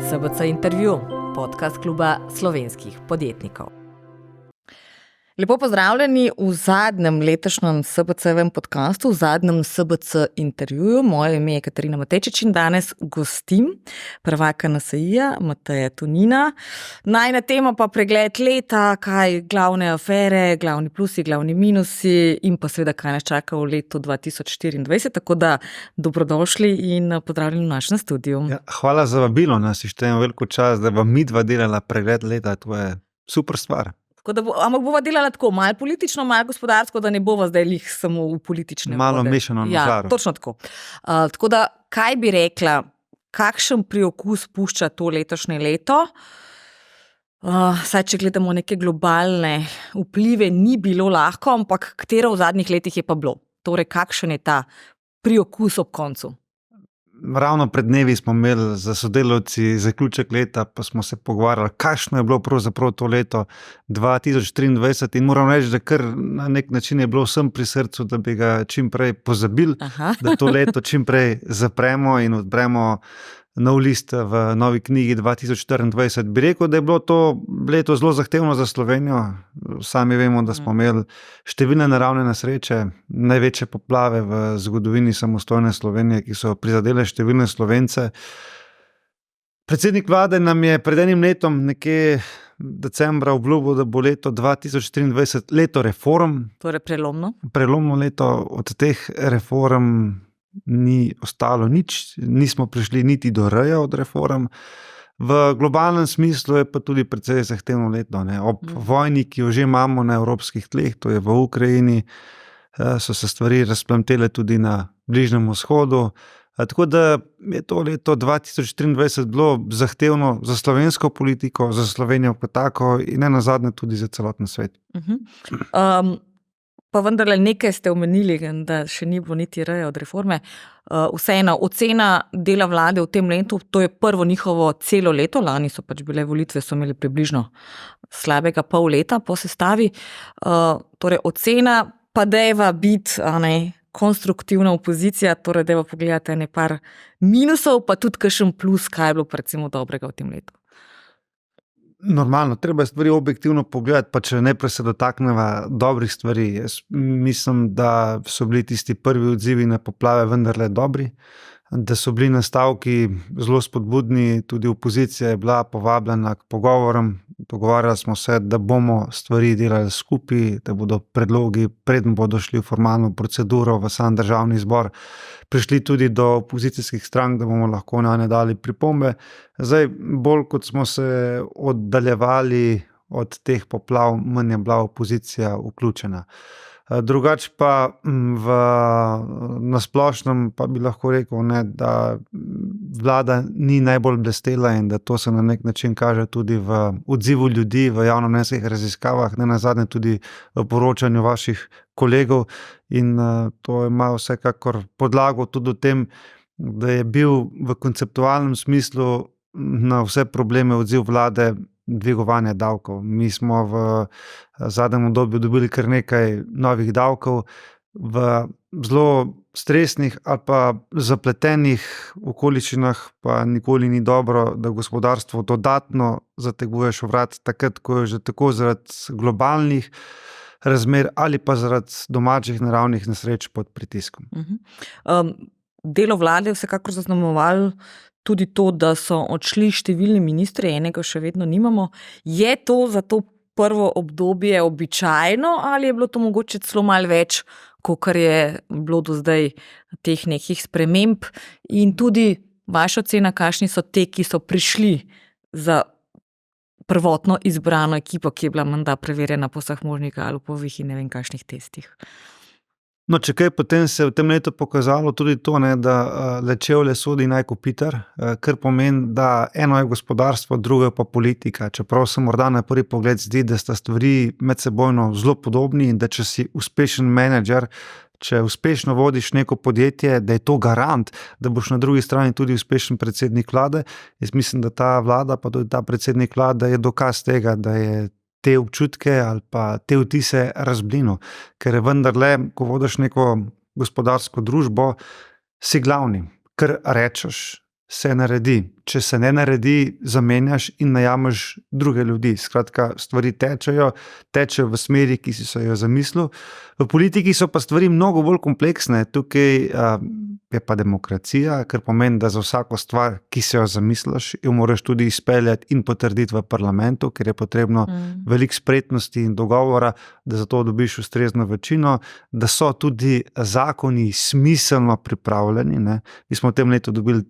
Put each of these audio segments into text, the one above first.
SBC intervju, podcast kluba slovenskih podjetnikov. Lepo pozdravljeni v zadnjem letošnjem SBC-evem podcastu, v zadnjem SBC intervjuju. Moje ime je Katarina Matejčič in danes gostim prvaka NSI-ja, Mateja Tonina. Najina tema pa pregled leta, kaj glavne afere, glavni plusi, glavni minusi in pa seveda, kaj nas čaka v letu 2024. Tako da dobrodošli in pozdravljeni v našem studiu. Ja, hvala za vabilo, nas ištejem veliko čas, da vam midva delala pregled leta, to je super stvar. Ampak bova delala tako, malo politično, malo gospodarsko, da ne bova zdaj lih samo v politične malo vode. mešano na žaru. Ja, točno tako. Tako da, kaj bi rekla, kakšen priokus pušča to letošnje leto? Saj, če gledamo neke globalne vplive, ni bilo lahko, ampak katero v zadnjih letih je pa bilo? Torej, kakšen je ta priokus ob koncu? Ravno pred dnevi smo imeli za sodelavci zaključek leta, pa smo se pogovarjali, kakšno je bilo pravzaprav to leto 2023 in moram reči, da kar na nek način je bilo vsem pri srcu, da bi ga čim prej pozabili, da to leto čim prej zapremo in odpremo nov list v novi knjigi 2024. Bi rekel, da je bilo to leto zelo zahtevno za Slovenijo. Sami vemo, da smo imeli številne naravne nesreče, največje poplave v zgodovini samostojne Slovenije, ki so prizadele številne Slovence. Predsednik vlade nam je pred enim letom, nekje decembra, obljubil, da bo leto 2023 leto reform. Torej prelomno. Prelomno leto, od teh reform ni ostalo nič, nismo prišli niti do reja od reform. V globalnem smislu je pa tudi precej zahtevno leto. Ob vojni, ki jo že imamo na evropskih tleh, to je v Ukrajini, so se stvari razplamtele tudi na Bližnjem vzhodu. Tako da je to leto 2023 bilo zahtevno za slovensko politiko, za Slovenijo kot tako in nenazadnje tudi za celoten svet. Pa vendarle nekaj ste omenili, da še ni bilo niti reja od reforme. Vseeno, ocena dela vlade v tem letu, to je prvo njihovo celo leto, lani so pač bile volitve, so imeli približno slabega pol leta po sestavi. Torej ocena, pa dejva biti konstruktivna opozicija, torej dejva pogledati nekaj minusov, pa tudi kakšen plus, kaj je bilo recimo dobrega v tem letu. Normalno, treba je stvari objektivno pogledati, pa če najprej se dotakneva dobrih stvari. Jaz mislim, da so bili tisti prvi odzivi na poplave vendarle dobri, da so bili nastavki zelo spodbudni, tudi opozicija je bila povabljena k pogovorom, dogovarjali smo se, da bomo stvari delali skupaj, da bodo predlogi, preden bodo šli v formalno proceduro v sam državni zbor, prišli tudi do opozicijskih strank, da bomo lahko na ne dali pripombe. Zdaj, bolj kot smo se oddaljevali od teh poplav, manj je bila opozicija vključena. Drugač pa na splošnem pa bi lahko rekel, da vlada ni najbolj blestela in da to se na nek način kaže tudi v odzivu ljudi, v javnomnenjskih raziskavah, nenazadnje tudi v poročanju vaših kolegov in to ima vsekakor podlago tudi v tem, da je bil v konceptualnem smislu na vse probleme odziv vlade dvigovanje davkov. Mi smo v zadnjem obdobju dobili kar nekaj novih davkov v zelo stresnih ali pa zapletenih okoliščinah, pa nikoli ni dobro, da gospodarstvo dodatno zateguješ vrat takrat, ko je že tako zaradi globalnih razmer ali pa zaradi domačih naravnih nesreč pod pritiskom. Delo vlade je vsekakor zaznamovalo tudi to, da so odšli številni ministri, enega še vedno nimamo. Je to za to prvo obdobje običajno ali je bilo to mogoče celo malo več, kakor je bilo do zdaj teh nekih sprememb? In tudi vaša ocena, kakšni so te, ki so prišli za prvotno izbrano ekipo, ki je bila menda preverjena po vseh možnih Galupovih in ne vem kakšnih testih? No, če kaj, potem se je v tem letu pokazalo tudi to, da le čevlje sodi naj kopitar, kar pomeni, da eno je gospodarstvo, drugo je pa politika. Čeprav se morda na prvi pogled zdi, da sta stvari medsebojno zelo podobni in da če si uspešen menedžer, če uspešno vodiš neko podjetje, da je to garant, da boš na drugi strani tudi uspešen predsednik vlade. Jaz mislim, da ta vlada, pa tudi ta predsednik vlade je dokaz tega, da je te občutke ali pa te vtise razblinil. Ker je vendarle, ko vodiš neko gospodarsko družbo, si glavni. Kar rečeš, se naredi. če se ne naredi, zamenjaš in najameš druge ljudi. Skratka, stvari tečejo v smeri, ki si se jo zamislil. V politiki so pa stvari mnogo bolj kompleksne. Tukaj je pa demokracija, kar pomeni, da za vsako stvar, ki se jo zamisliš, jo moraš tudi izpeljati in potrditi v parlamentu, ker je potrebno veliko spretnosti in dogovora, da za to dobiš ustrezno večino, da so tudi zakoni smiselno pripravljeni. Ne. Mi smo v tem letu dobili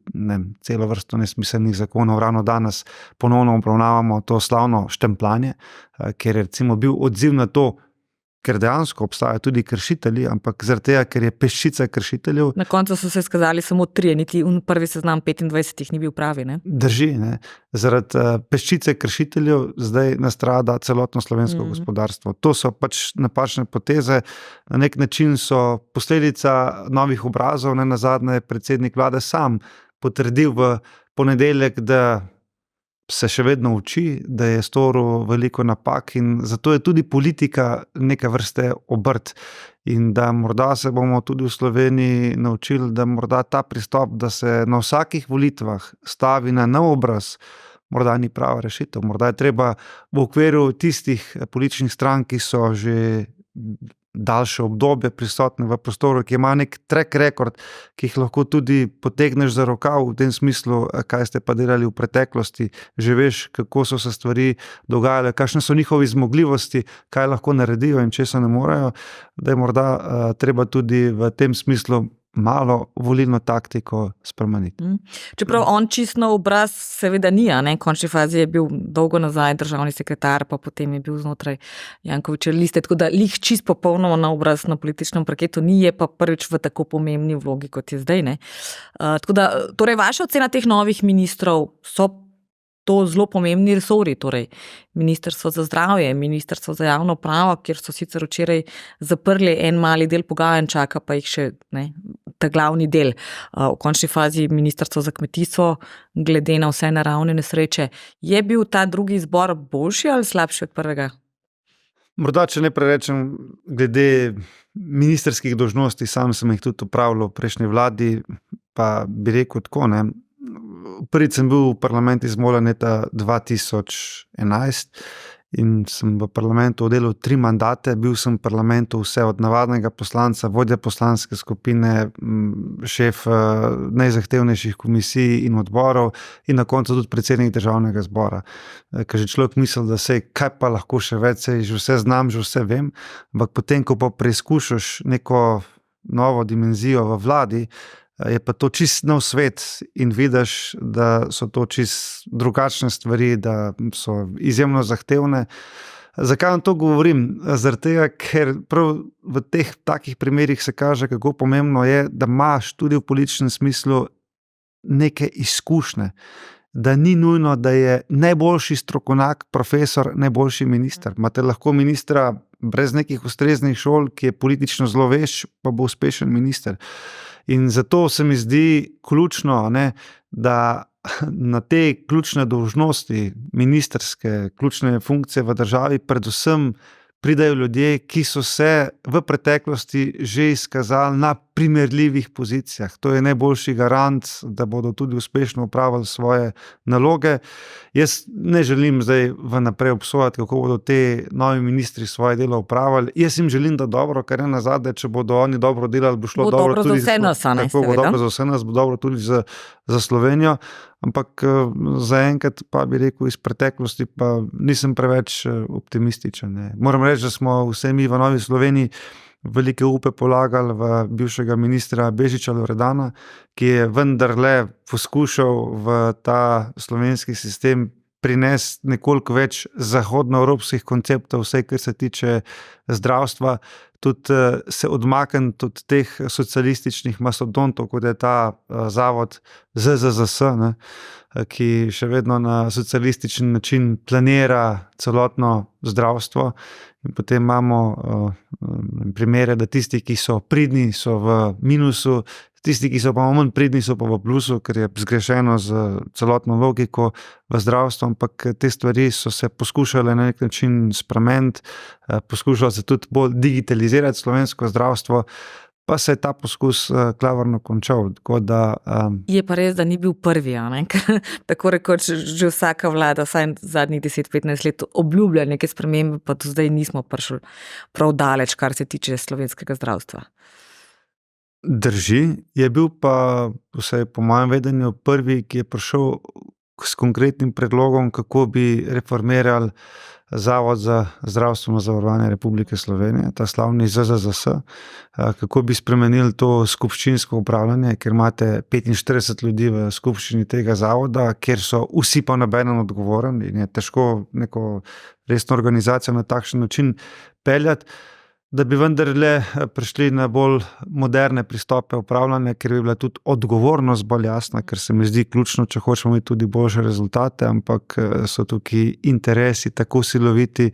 celo vrsto nesmiselnih zakonov, ravno danes ponovno obravnavamo to slavno štempljanje, ker je recimo bil odziv na to, ker dejansko obstajajo tudi kršitelji, ampak zaradi tega, ker je peščica kršiteljev. Na koncu so se skazali samo 3, niti prvi seznam 25 ni bil pravi. Ne? Drži, ne. Zaradi peščice kršiteljev zdaj nastrada celotno slovensko gospodarstvo. To so pač napačne poteze, na nek način so posledica novih obrazov, ne nazadnje predsednik vlade sam potrdil v ponedeljek, da se še vedno uči, da je storil veliko napak in zato je tudi politika neka vrste obrt. In da morda se bomo tudi v Sloveniji naučili, da morda ta pristop, da se na vsakih volitvah stavi na nov obraz, morda ni prava rešitev. Morda je treba v okviru tistih političnih strank, ki so že daljše obdobje prisotne v prostoru, ki ima nek track record, ki jih lahko tudi potegneš za rokav v tem smislu, kaj ste pa delali v preteklosti, že veš, kako so se stvari dogajale, kakšne so njihovi zmogljivosti, kaj lahko naredijo in česa ne morejo, da je morda treba tudi v tem smislu malo volilno taktiko spremeniti. Čeprav on čisto obraz seveda ni, ne? V končni fazi je bil dolgo nazaj državni sekretar, pa potem je bil znotraj Jankovićeve liste, tako da lih čisto popolnoma na obraz na političnem parketu ni, je pa prvič v tako pomembni vlogi, kot je zdaj. Ne? Tako da, torej vaša ocena teh novih ministrov so to zelo pomembni resori, torej Ministrstvo za zdravje, Ministrstvo za javno upravo, kjer so sicer včeraj zaprli en mali del pogajanj, čaka pa jih še ta glavni del. V končni fazi Ministrstvo za kmetijstvo, glede na vse naravne nesreče. Je bil ta drugi izbor boljši ali slabši od prvega? Morda, če ne prerečem, glede ministrskih dolžnosti, sam sem jih tudi upravljal v prejšnji vladi, pa bi rekel tako, ne. Prvič sem bil v parlament izvoljen leta 2011 in sem v parlamentu oddelal 3 mandate. Bil sem v parlamentu vse od navadnega poslanca, vodja poslanske skupine, šef najzahtevnejših komisij in odborov in na koncu tudi predsednik državnega zbora. Ker že človek misli, da kaj pa lahko še več, že vse znam, že vse vem, ampak potem, ko pa preizkušaš neko novo dimenzijo v vladi, je pa to čist nov svet in vidiš, da so to čist drugačne stvari, da so izjemno zahtevne. Zakaj vam to govorim? Zaradi tega, ker prav v teh takih primerih se kaže, kako pomembno je, da imaš tudi v političnem smislu neke izkušnje. Da ni nujno, da je najboljši strokovnjak, profesor, najboljši minister. Imate lahko ministra brez nekih ustreznih šol, ki je politično zelo vešč, pa bo uspešen minister. In zato se mi zdi ključno, da na te ključne dolžnosti, ministerske, ključne funkcije v državi, predvsem pridajo ljudje, ki so se v preteklosti že izkazali na primerljivih pozicijah. To je najboljši garant, da bodo tudi uspešno opravili svoje naloge. Jaz ne želim zdaj vnaprej obsojati, kako bodo te novi ministri svoje delo opravili. Jaz jim želim, da dobro, ker nazadnje, če bodo oni dobro delali, bo šlo dobro tudi za vse nas, bo dobro za vse nas, bo dobro tudi za Slovenijo. Ampak zaenkrat pa bi rekel iz preteklosti, pa nisem preveč optimističen. Ne. Moram reči, da smo vse mi v Novi Sloveniji velike upe polagali v bivšega ministra Bešiča Loredana, ki je vendarle poskušal v ta slovenski sistem prinesti nekoliko več zahodnoevropskih konceptov, vse, kar se tiče zdravstva, tudi se odmakniti od teh socialističnih mastodontov, kot je ta zavod ZZZS, ne, ki še vedno na socialističen način planira celotno zdravstvo. In potem imamo primere, da tisti, ki so pridni, so v minusu, tisti, ki so pa manj pridni, so pa v plusu, ker je zgrešeno z celotno logiko v zdravstvu, ampak te stvari so se poskušale na nek način spremeniti, poskušalo se tudi bolj digitalizirati slovensko zdravstvo, pa se je ta poskus klavrno končal. Je pa res, da ni bil prvi, a ne? Tako rekoč že vsaka vlada, vsaj zadnjih 10-15 let obljublja neke spremembe, pa do zdaj nismo prišli prav daleč, kar se tiče slovenskega zdravstva. Drži, je bil pa, vsaj po mojem vedenju, prvi, ki je prišel s konkretnim predlogom, kako bi reformirali Zavod za zdravstveno zavarovanje Republike Slovenije, ta slavni ZZZS, kako bi spremenili to skupščinsko upravljanje, ker imate 45 ljudi v skupščini tega zavoda, kjer so vsi pa nobeden odgovoren in je težko neko resno organizacijo na takšen način peljati, da bi vendarle prišli na bolj moderne pristope upravljanja, ker bi bila tudi odgovornost bolj jasna, ker se mi zdi ključno, če hočemo imeti tudi boljše rezultate, ampak so tukaj interesi tako siloviti,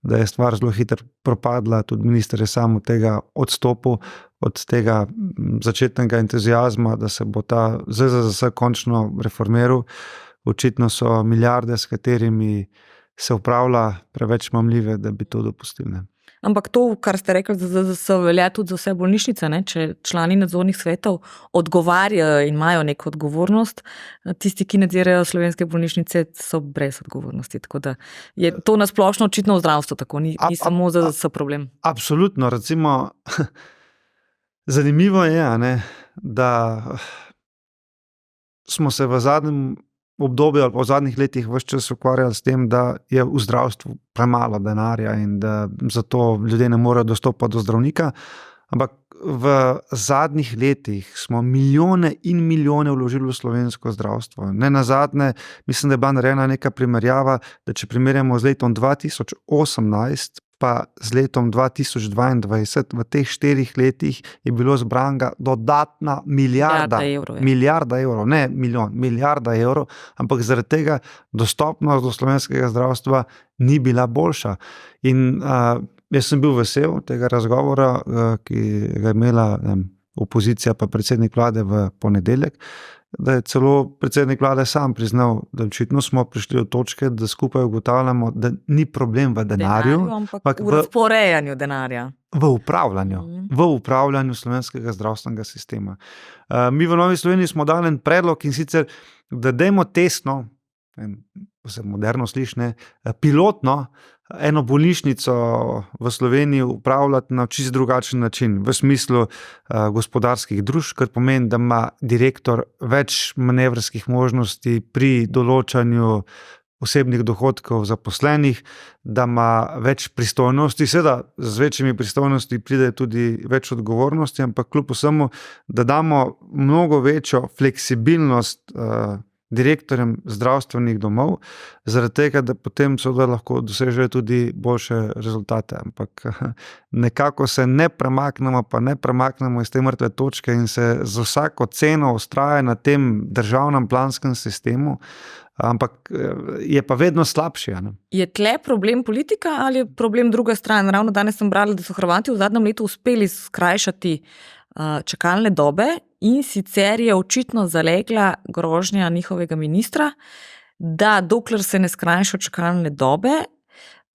da je stvar zelo hitro propadla, tudi minister je sam od tega odstopil, od tega začetnega entuziazma, da se bo ta ZZZS končno reformiral. Očitno so milijarde, s katerimi se upravlja, preveč mamljive, da bi to dopustili. Ampak to, kar ste rekli, da se velja tudi za vse bolnišnice, ne? Če člani nadzornih svetov odgovarjajo in imajo neko odgovornost, tisti, ki nadzirajo slovenske bolnišnice, so brez odgovornosti. Tako da je to nasplošno očitno v zdravstvu tako, ni samo ZZS problem. Absolutno, recimo, zanimivo je, ne, da smo se v zadnjem obdobju ali pa v zadnjih letih ves čas ukvarjali s tem, da je v zdravstvu premalo denarja in da zato ljudje ne morejo dostopati do zdravnika, ampak v zadnjih letih smo milijone in milijone vložili v slovensko zdravstvo. Ne nazadnje, mislim, da je bila narejena neka primerjava, da če primerjamo z letom 2018 pa z letom 2022, v teh 4 letih je bilo zbranega dodatna milijarda evrov, ne milijon, milijarda evrov, ampak zaradi tega dostopnost do slovenskega zdravstva ni bila boljša. In jaz sem bil vesel tega razgovora, ki ga je imela opozicija pa predsednik vlade v ponedeljek, da je celo predsednik vlade sam priznal, da očitno smo prišli do točke, da skupaj ugotavljamo, da ni problem v denarju, ampak v razporejanju denarja. V upravljanju slovenskega zdravstvenega sistema. Mi v Novi Sloveniji smo dali en predlog in sicer, da dajmo testno, se moderno sliši, pilotno, eno bolnišnico v Sloveniji upravljati na čisto drugačen način, v smislu gospodarskih družb, kar pomeni, da ima direktor več manevrskih možnosti pri določanju osebnih dohodkov zaposlenih, da ima več pristojnosti, seveda z večjimi pristojnosti pride tudi več odgovornosti, ampak kljub vsemu, da damo mnogo večjo fleksibilnost direktorjem zdravstvenih domov, zaradi tega, da potem seveda lahko dosežejo tudi boljše rezultate. Ampak nekako se ne premaknemo iz te mrtve točke in se z vsako ceno vztraja na tem državnem planskem sistemu, ampak je pa vedno slabši. Ne? Je tle problem politika ali je problem druga stran? Ravno danes sem brala, da so Hrvati v zadnjem letu uspeli skrajšati čakalne dobe in sicer je očitno zalegla grožnja njihovega ministra, da dokler se ne skrajšajo čakalne dobe,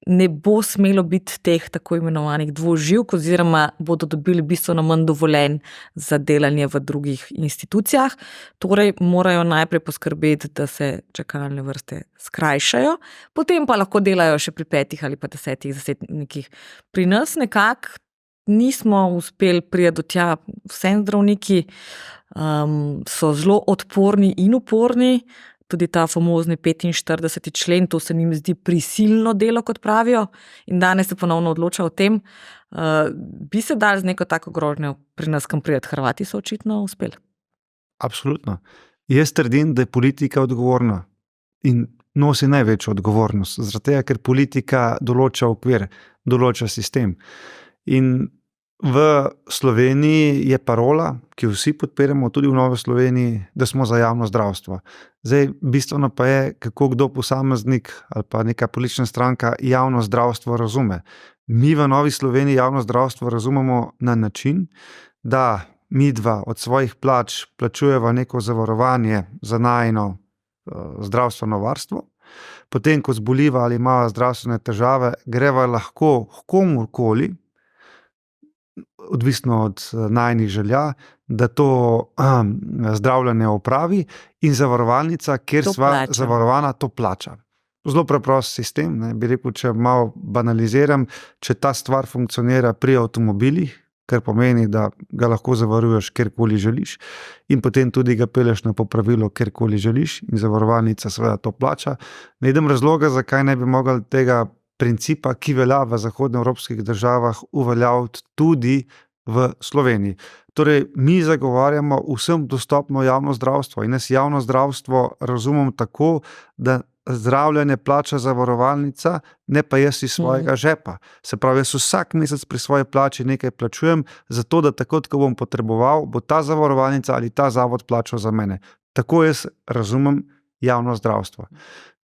ne bo smelo biti teh tako imenovanih dvoživk oziroma bodo dobili bistveno manj dovoljenj za delanje v drugih institucijah. Torej morajo najprej poskrbeti, da se čakalne vrste skrajšajo, potem pa lahko delajo še pri 5 ali pa 10 zasebnikih. Pri nas nekako nismo uspeli priti do tja. Vsi zdravniki so zelo odporni in uporni, tudi ta famozni 45. člen, to se njim zdi prisilno delo, kot pravijo, in danes se ponovno odloča o tem. Bi se dali z neko tako grožnjo pri nas kam priti? Hrvati so očitno uspeli. Absolutno. Jaz trdim, da je politika odgovorna in nosi največjo odgovornost, zaradi tega, ker politika določa okvir, določa sistem. In v Sloveniji je parola, ki vsi podpiramo, tudi v Novi Sloveniji, da smo za javno zdravstvo. Zdaj, bistveno pa je, kako kdo posameznik ali pa neka politična stranka javno zdravstvo razume. Mi v Novi Sloveniji javno zdravstvo razumemo na način, da midva od svojih plač plačujeva neko zavarovanje za najino zdravstveno varstvo, potem, ko zboliva ali ima zdravstvene težave, greva lahko komurkoli, odvisno od najinih želja, da to zdravljenje opravi in zavarovalnica, kjer To sva plača. zavarovana, to plača. Zelo preprost sistem, ne, bi rekel, če malo banaliziram, če ta stvar funkcionira pri avtomobilih, kar pomeni, da ga lahko zavaruješ kjerkoli želiš in potem tudi ga peleš na popravilo kjerkoli želiš in zavarovalnica seveda to plača. Ne vidim razloga, zakaj ne bi mogli tega principa, ki velja v zahodnoevropskih državah, uveljaviti tudi v Sloveniji. Torej, mi zagovarjamo vsem dostopno javno zdravstvo in jaz javno zdravstvo razumem tako, da zdravljenje plača zavarovalnica, ne pa jaz iz svojega žepa. Se pravi, jaz vsak mesec pri svoji plači nekaj plačujem, zato da takrat, ko bom potreboval, bo ta zavarovalnica ali ta zavod plačal za mene. Tako jaz razumem javno zdravstvo.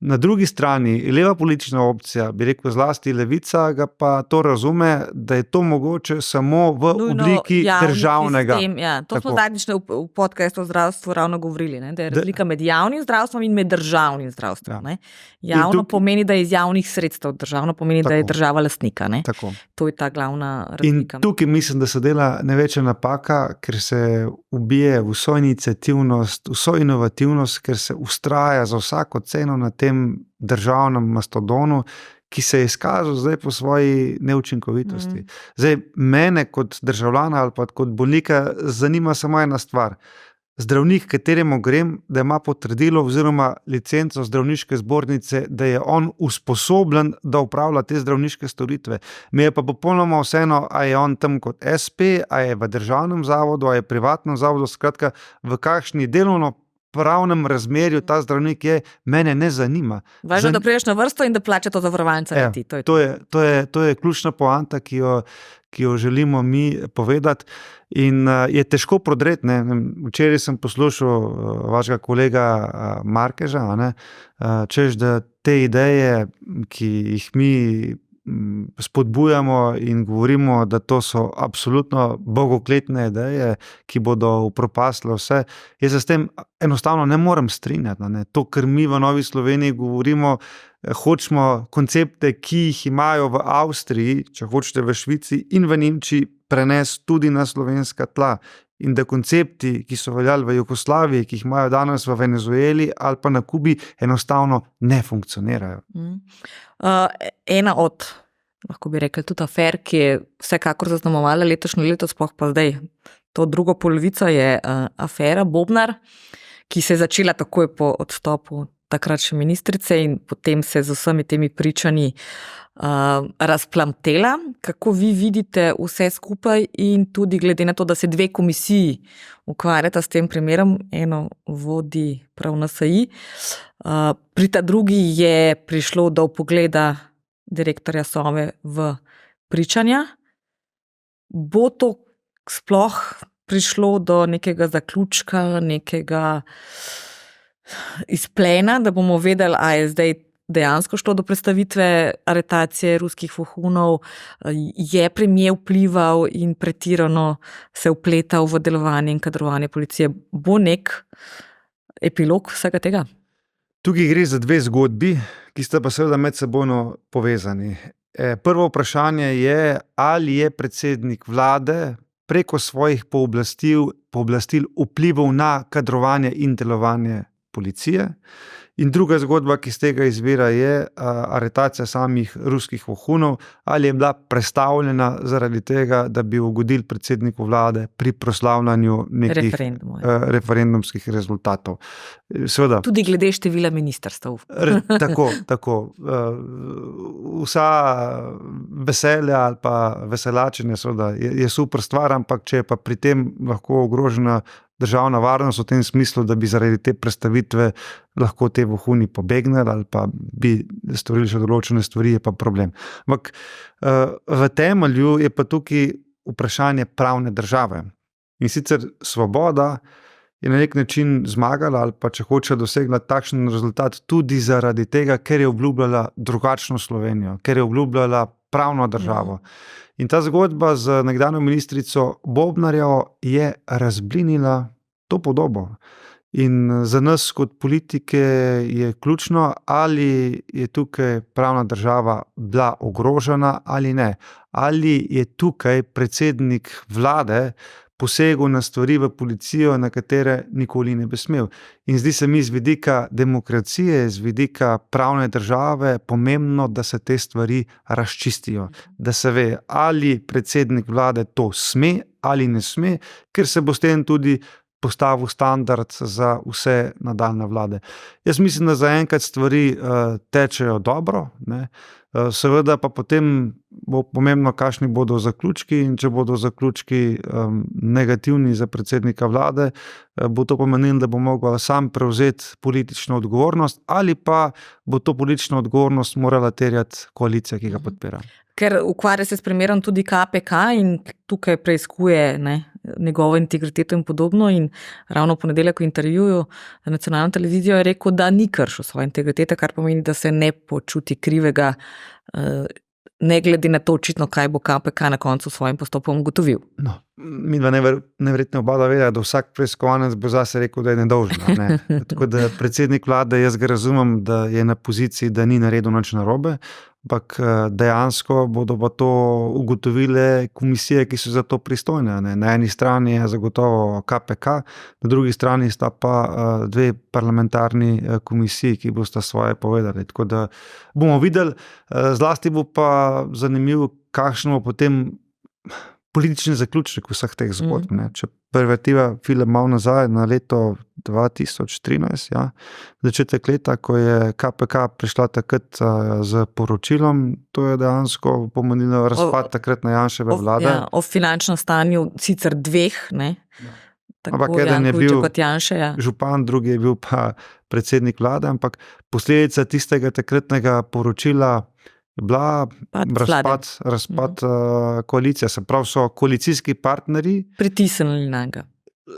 Na drugi strani, leva politična opcija, bi rekel zlasti levica, ga pa to razume, da je to mogoče samo v obliki državnega. Sistem, ja. To smo Tako. zadnjič v podcastu o zdravstvu ravno govorili, ne? Da je razlika med javnim zdravstvom in med državnim zdravstvom. Ja. Ne? Javno tukaj- pomeni, da je iz javnih sredstev, državno pomeni, da je Tako. država lastnika. Ne? Tako. To je ta glavna In razlika. tukaj mislim, da se dela največja napaka, ker se ubije vso iniciativnost, vso inovativnost, ker se ustraja za vsako ceno na tem državnem mastodonu, ki se je izkazal zdaj po svoji neučinkovitosti. Zdaj, mene kot državljana ali pa kot bolnika zanima samo ena stvar. Zdravnik, kateremu grem, da ima potrdilo oziroma licenco zdravniške zbornice, da je on usposobljen, da upravlja te zdravniške storitve. Mi je pa popolnoma vseeno, a je on tam kot SP, a je v državnem zavodu, a je privatnem zavodu, skratka, v kakšni delovno-pravnem razmerju ta zdravnik je, mene ne zanima. Važno, da priješ na vrsto in da plača to zavarovalnica. Ja, to je ključna poanta, ki jo želimo mi povedati. In je težko prodreti. Ne. Včeraj sem poslušal vašega kolega Markeža, ne, češ, da te ideje, ki jih mi spodbujamo in govorimo, da to so absolutno bogokletne ideje, ki bodo upropastile vse. Jaz se s tem enostavno ne morem strinjati. Ne. To, kar mi v Novi Sloveniji govorimo, hočemo koncepte, ki jih imajo v Avstriji, če hočete v Švici in v Nemčiji, prenesti tudi na slovenska tla. In da koncepti, ki so veljali v Jugoslaviji, ki jih imajo danes v Venezueli ali pa na Kubi, enostavno ne funkcionirajo. Ena od, lahko bi rekli, tudi afer, ki je vsekakor zaznamovala letošnje leto, sploh pa zdaj, to drugo polovico, je afera Bobnar, ki se je začela takoj po odstopu takrat še ministrice in potem se z vsemi temi pričanji razplamtela. Kako vi vidite vse skupaj in tudi glede na to, da se dve komisiji ukvarjata s tem primerom, eno vodi prav NSI, pri ta drugi je prišlo do vpogleda direktorja Sove v pričanja. Bo to sploh prišlo do nekega zaključka, nekega izplena, da bomo vedeli, a je zdaj dejansko šlo do predstavitve aretacije ruskih vohunov, je premier vplival in pretirano se vpletal v delovanje in kadrovanje policije. Bo nek epilog vsega tega? Tukaj gre za dve zgodbi, ki sta pa seveda medsebojno povezani. Prvo vprašanje je, ali je predsednik vlade preko svojih pooblastil vplival na kadrovanje in delovanje policije. In druga zgodba, ki z tega izvira, je aretacija samih ruskih vohunov, ali je bila prestavljena zaradi tega, da bi ugodili predsedniku vlade pri proslavljanju nekih referendumskih rezultatov. Seveda, tudi glede števila ministrstev. Tako. Vsa veselja ali pa veselačenje seveda je super stvar, ampak če je pa pri tem lahko ogrožena državna varnost v tem smislu, da bi zaradi te predstavitve lahko te vohuni pobegnili ali pa bi storili še določene stvari, je pa problem. Ampak v temelju je pa tukaj vprašanje pravne države. In sicer Svoboda je na nek način zmagala ali pa če hoče dosegla takšen rezultat tudi zaradi tega, ker je obljubljala drugačno Slovenijo, ker je obljubljala pravno državo. In ta zgodba z nekdanjo ministrico Bobnarjevo je razblinila to podobo. In za nas kot politike je ključno, ali je tukaj pravna država bila ogrožena ali ne. Ali je tukaj predsednik vlade posegel na stvari v policijo, na katere nikoli ne bi smel. In zdi se mi z vidika demokracije, z vidika pravne države pomembno, da se te stvari razčistijo. Da se ve, ali predsednik vlade to sme ali ne sme, ker se bo s tem tudi postavil standard za vse nadaljne vlade. Jaz mislim, da zaenkrat stvari tečejo dobro, ne. Seveda pa potem bo pomembno, kakšni bodo zaključki, in če bodo zaključki negativni za predsednika vlade, bo to pomenilo, da bo mogel sam prevzeti politično odgovornost, ali pa bo to politično odgovornost morala terjati koalicija, ki ga podpira. Ker ukvarja se s primerom tudi KPK in tukaj preiskuje njegovo integriteto in podobno, in ravno v ponedeljek v intervjuju na nacionalno televizijo je rekel, da ni kršil svoje integritete, kar pomeni, da se ne počuti krivega, ne glede na to očitno, kaj bo KPK na koncu s svojim postopkom ugotovil. No, midva neverjetno oba vedela, da vsak preiskovanec bo zase rekel, da je nedolžen. Ne? Tako da predsednik vlade, jaz ga razumem, da je na poziciji, da ni naredil nič narobe, ampak dejansko bodo pa to ugotovile komisije, ki so za to pristojne. Ne? Na eni strani je zagotovo KPK, na drugi strani sta pa dve parlamentarni komisiji, ki bosta svoje povedali. Tako da bomo videli, zlasti bo pa zanimivo, kakšno bo potem politični zaključek vseh teh zgodb. Če prevertiva film malo nazaj na leto 2013, ja, začetek leta, ko je KPK prišla takrat z poročilom, to je dejansko pomenilo razpad takratne Janševe vlade. O finančnem stanju sicer dveh, ne? Ampak eden je bil župan, drugi je bil pa predsednik vlade, ampak posledica tistega takratnega poročila bila razpad koalicije. Se pravi, so koalicijski partnerji pritisnili na ga.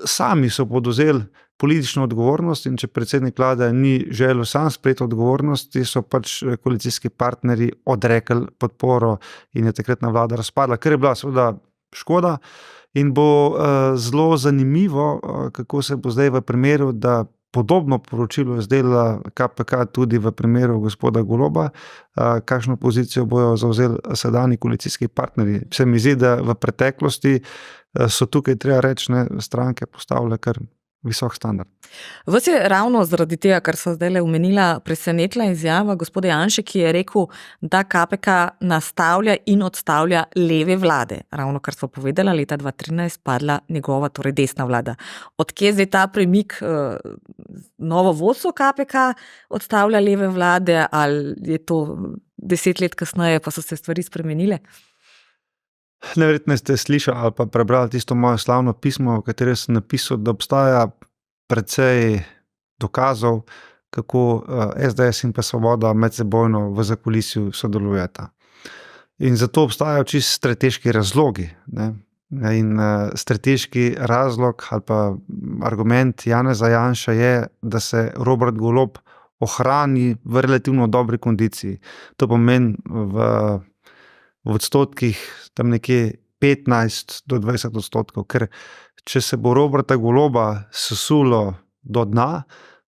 Sami so podvzeli politično odgovornost, in če predsednik vlade ni želel sam sprejeti odgovornosti, so pač koalicijski partnerji odrekli podporo in je takratna vlada razpadla, ker je bila seveda škoda. In bo zelo zanimivo, kako se bo zdaj v primeru, da podobno poročilo izdelala KPK tudi v primeru gospoda Goloba, kakšno pozicijo bojo zavzeli sedanji koalicijski partnerji. Se mi zdi, da v preteklosti so tukaj, treba reči, stranke postavile kar visok standard. Vas je ravno zaradi tega, kar so zdaj omenila, presenetila izjava gospoda Janše, ki je rekel, da KPK nastavlja in odstavlja leve vlade. Ravno kar so povedala, leta 2013 padla njegova, torej desna vlada. Odkje zdaj ta premik, novo vodstvo KPK odstavlja leve vlade, ali je to 10 let kasneje, pa so se stvari spremenile? Neverjetno ste slišali ali pa prebrali tisto moje slavno pismo, v katerem sem napisal, da obstaja precej dokazov, kako SDS in pa Svoboda medsebojno v zakulisju sodelujeta. In zato obstajajo čisto strateški razlogi. Ne? In strateški razlog ali pa argument Janeza Janše je, da se Robert Golob ohrani v relativno dobri kondiciji. To pomeni v odstotkih tam nekje 15 do 20%, ker če se bo Roberta Goloba sesulo do dna,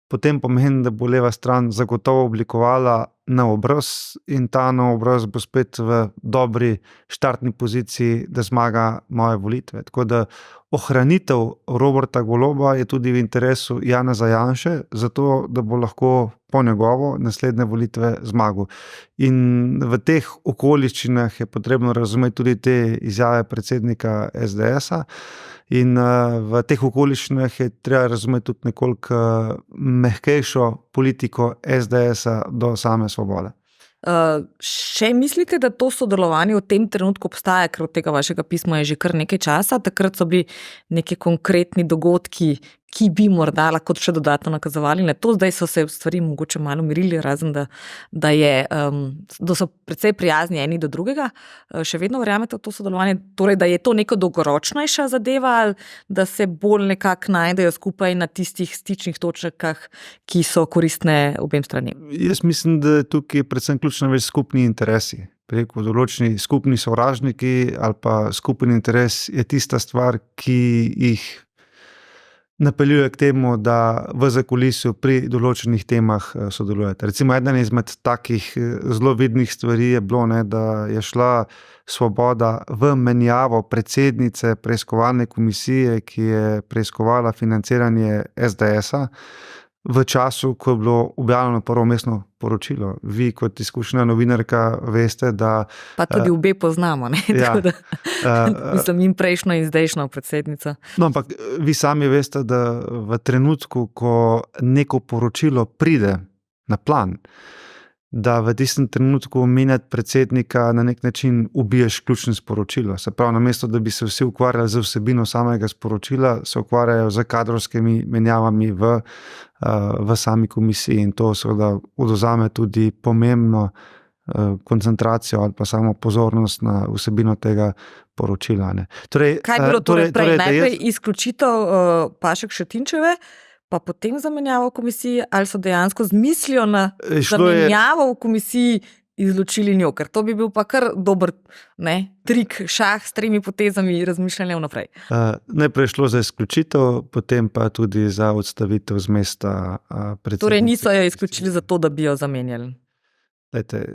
potem pomeni, da bo leva stran zagotovo oblikovala nov obraz, in ta nov obraz bo spet v dobri štartni poziciji, da zmaga moje volitve. Tako da ohranitev Roberta Goloba je tudi v interesu Janeza Janše, zato da bo lahko po njegovo naslednje volitve zmagal. In v teh okoliščinah je potrebno razumeti tudi te izjave predsednika SDS-a, in v teh okoliščinah je treba razumeti tudi nekoliko mehkejšo politiko SDS-a do same Svobode. Še mislite, da to sodelovanje v tem trenutku obstaja, ker od tega vašega pisma je že kar nekaj časa, takrat so bili neki konkretni dogodki, ki bi morda lahko še dodatno nakazovali na to, zdaj so se stvari mogoče malo umirili, razen da so precej prijazni eni do drugega. Še vedno verjamete v to sodelovanje, torej da je to neko dolgoročnejša zadeva, ali da se bolj nekako najdejo skupaj na tistih stičnih točkah, ki so koristne obem stranem? Jaz mislim, da tukaj predvsem ključno več skupni interesi. Preko določeni skupni sovražniki ali pa skupni interes je tista stvar, ki jih napeljuje k temu, da v zakulisju pri določenih temah sodelujete. Recimo, eden izmed takih zelo vidnih stvari je bilo, ne, da je šla Svoboda v menjavo predsednice preiskovalne komisije, ki je preiskovala financiranje SDS-a v času, ko je bilo objavljeno prvo vmesno poročilo. Vi kot izkušena novinarka veste, da... Pa tudi obe poznamo, ne? Ja, Tako da, mislim, in prejšnjo in zdajšnjo predsednico. No, ampak vi sami veste, da v trenutku, ko neko poročilo pride na plan, da v tistem trenutku menjati predsednika na nek način ubiješ ključno sporočilo. Se pravi, namesto da bi se vsi ukvarjali z vsebino samega sporočila, se ukvarjajo z kadrovskimi menjavami v sami komisiji in to seveda odvzame tudi pomembno koncentracijo ali pa samo pozornost na vsebino tega poročila. Ne. Torej, kaj je bilo prej? Najprej izključitev Pašek Šetinčeve, pa potem zamenjavo v komisiji, ali so dejansko z mislijo na zamenjavo v komisiji izločili njo, ker to bi bil pa kar dober trik, šah s 3 potezami razmišljanja vnaprej. Najprej šlo za izključitev, potem pa tudi za odstavitev z mesta predsednice. Torej niso jo izključili zato, da bi jo zamenjali. Lejte,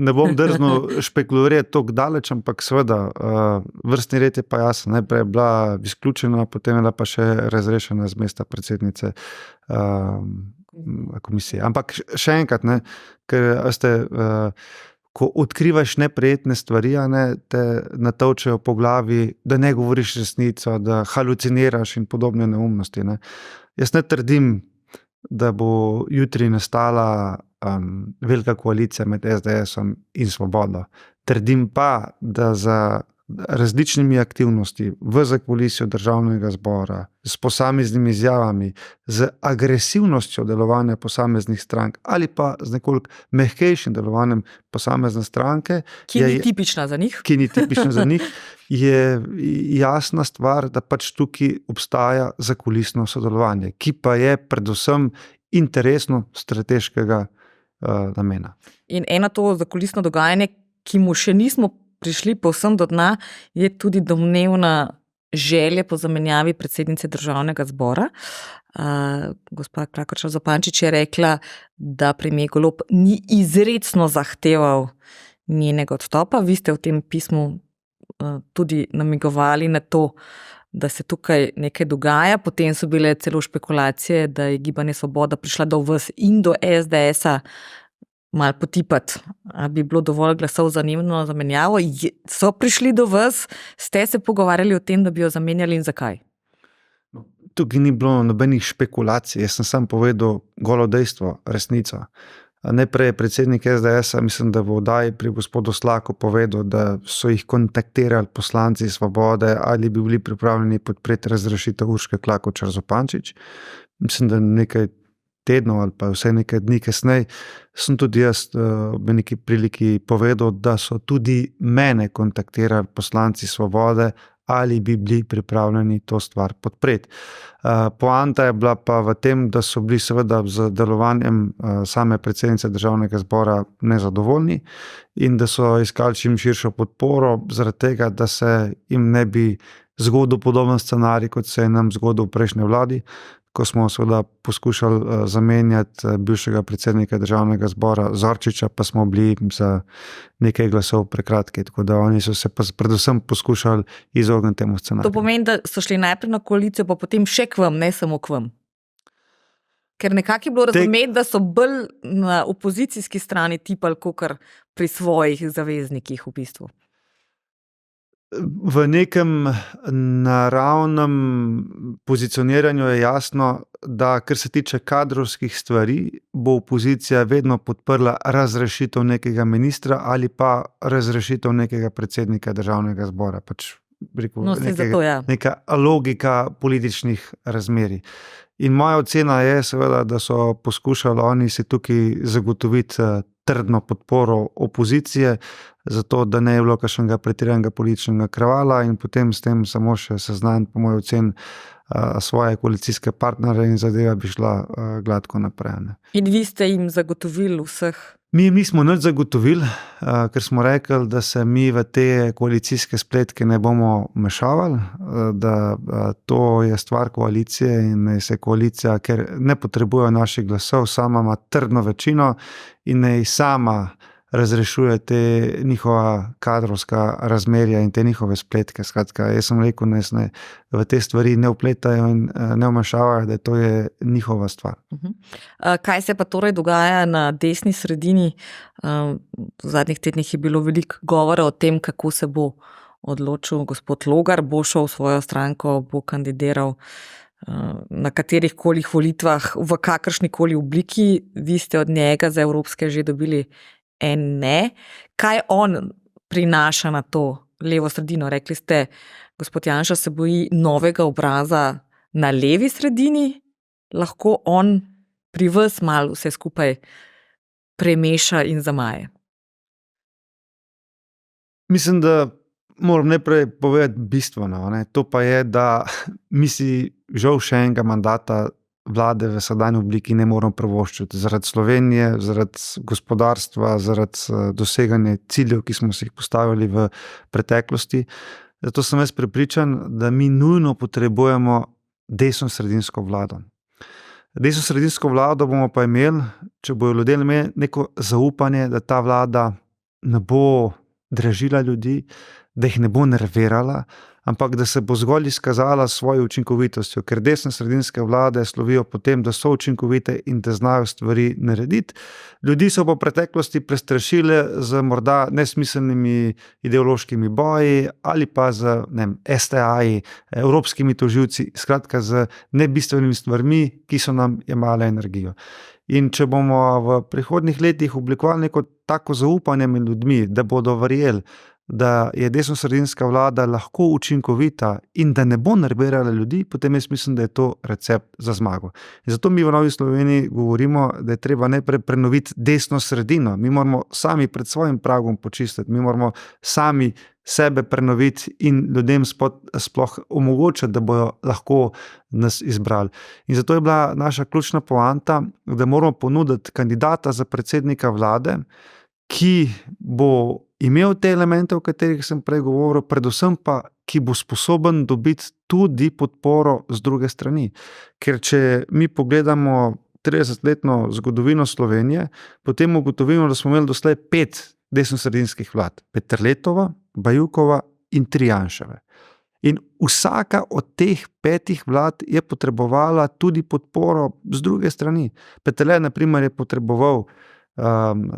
ne bom drznil špekulirati toliko daleč, ampak seveda vrstni red je pa jasen. Najprej je bila izključena, potem je bila pa še razrešena z mesta predsednice komisije. Ampak še enkrat, ne, ker ko odkrivaš neprijetne stvari, te natovčejo po glavi, da ne govoriš resnico, da haluciniraš in podobne neumnosti. Ne. Jaz ne trdim, da bo jutri nastala velika koalicija med SDS-om in Svobodo. Trdim pa, da za različnimi aktivnosti v zakulisju Državnega zbora, s posameznimi izjavami, z agresivnostjo delovanja posameznih strank ali pa z nekoliko mehkejšim delovanjem posamezne stranke, ki ni tipična za njih, je jasna stvar, da pač tukaj obstaja zakulisno sodelovanje, ki pa je predvsem interesno strateškega namena. In eno to zakulisno dogajanje, ki mu še nismo prišli povsem do dna, je tudi domnevna želja po zamenjavi predsednice Državnega zbora. Gospa Klakočar Zupančič je rekla, da premier Golob ni izrecno zahteval njenega odstopa. Vi ste v tem pismu tudi namigovali na to, da se tukaj nekaj dogaja. Potem so bile celo špekulacije, da je Gibanje Svoboda prišla do vas in do SDS-a malo potipati. A bi bilo dovolj glasov za njeno zamenjavo? So prišli do vas? Ste se pogovarjali o tem, da bi jo zamenjali in zakaj? Tukaj ni bilo nobenih špekulacij. Jaz sem sam povedal golo dejstvo, resnico. Najprej je predsednik SDS-a, mislim, da v oddaji pri gospodu Slaku povedal, da so jih kontaktirali poslanci Svobode ali bi bili pripravljeni podpreti razrešitev Urške Klakočar Zupančič. Mislim, da nekaj tednov ali pa vsaj nekaj dni kasneje sem tudi jaz v neki priliki povedal, da so tudi mene kontaktirali poslanci Svobode ali bi bili pripravljeni to stvar podpreti. Poanta je bila pa v tem, da so bili seveda z delovanjem same predsednice Državnega zbora nezadovoljni in da so iskali čim širšo podporo zaradi tega, da se jim ne bi zgodil podoben scenarij, kot se je nam zgodil v prejšnji vladi, ko smo seveda poskušali zamenjati bivšega predsednika Državnega zbora Zorčiča, pa smo bili za nekaj glasov prekratki, tako da oni so se predvsem poskušali izogniti temu scenariju. To pomeni, da so šli najprej na koalicijo, pa potem še k vam, ne samo k vam. Ker nekako je bilo razumeti, da so bolj na opozicijski strani tipali, kakor pri svojih zaveznikih v bistvu. V nekem naravnem pozicioniranju je jasno, da kar se tiče kadrovskih stvari, bo opozicija vedno podprla razrešitev nekega ministra ali pa razrešitev nekega predsednika Državnega zbora. Neka logika političnih razmerij. In moja ocena je seveda, da so poskušali oni si tukaj zagotoviti trdno podporo opozicije, zato da ne je bilo kakšnega pretiranega političnega kravala in potem s tem samo še seznaniti, po moji oceni, svoje koalicijske partnere in zadeva bi šla gladko naprej. Ne. In vi ste jim zagotovili vseh Mi jim nismo nič zagotovili, ker smo rekli, da se mi v te koalicijske spletke ne bomo mešavali, da to je stvar koalicije in naj se koalicija, ker ne potrebuje naših glasov, sama ima trdno večino in naj sama razrešuje te njihova kadrovska razmerja in te njihove spletke. Skratka, jaz sem rekel, naj se v te stvari ne vpletajo in ne vmešavajo, da to je njihova stvar. Kaj se pa torej dogaja na desni sredini? V zadnjih tednih je bilo veliko govora o tem, kako se bo odločil gospod Logar, bo šel v svojo stranko, bo kandidiral na katerih koli volitvah, v kakršni koli obliki. Vi ste od njega za evropske že dobili ne. Kaj on prinaša na to levo sredino? Rekli ste, gospod Janša se boji novega obraza na levi sredini, lahko on pri vas malo vse skupaj premeša in zamaje. Mislim, da moram najprej povedati bistveno, ne? To pa je, da mi si žal še enega mandata vlade v sedanji obliki ne moramo privoščiti. Zaradi Slovenije, zaradi gospodarstva, zaradi doseganja ciljev, ki smo si jih postavili v preteklosti. Zato sem jaz prepričan, da mi nujno potrebujemo desno-sredinsko vlado. Desno-sredinsko vlado bomo pa imeli, če bojo ljudje imeli neko zaupanje, da ta vlada ne bo dražila ljudi, da jih ne bo nervirala, ampak da se bo zgolj izkazala svojo učinkovitostjo, ker desno-sredinske vlade slovijo po tem, da so učinkovite in da znajo stvari narediti. Ljudi so po preteklosti prestrašile z morda nesmiselnimi ideološkimi boji ali pa z STA-ji, evropskimi tožilci, skratka z nebistvenimi stvarmi, ki so nam jemale energijo. In če bomo v prihodnjih letih oblikovali neko tako zaupanje med ljudmi, da bodo verjeli, da je desno-sredinska vlada lahko učinkovita in da ne bo nervirala ljudi, potem jaz mislim, da je to recept za zmago. In zato mi v Novi Sloveniji govorimo, da je treba najprej prenoviti desno sredino. Mi moramo sami pred svojim pragom počistiti, mi moramo sami sebe prenoviti in ljudem sploh omogočiti, da bojo lahko nas izbrali. In zato je bila naša ključna poanta, da moramo ponuditi kandidata za predsednika vlade, ki bo imel te elemente, o katerih sem prej govoril, predvsem pa, ki bo sposoben dobiti tudi podporo z druge strani. Ker če mi pogledamo 30-letno zgodovino Slovenije, potem ugotovimo, da smo imeli doslej 5 desnosredinskih vlad. Peterletova, Bajukova in 3 Janševe. In vsaka od teh 5 vlad je potrebovala tudi podporo z druge strani. Peterle, na primer, je potreboval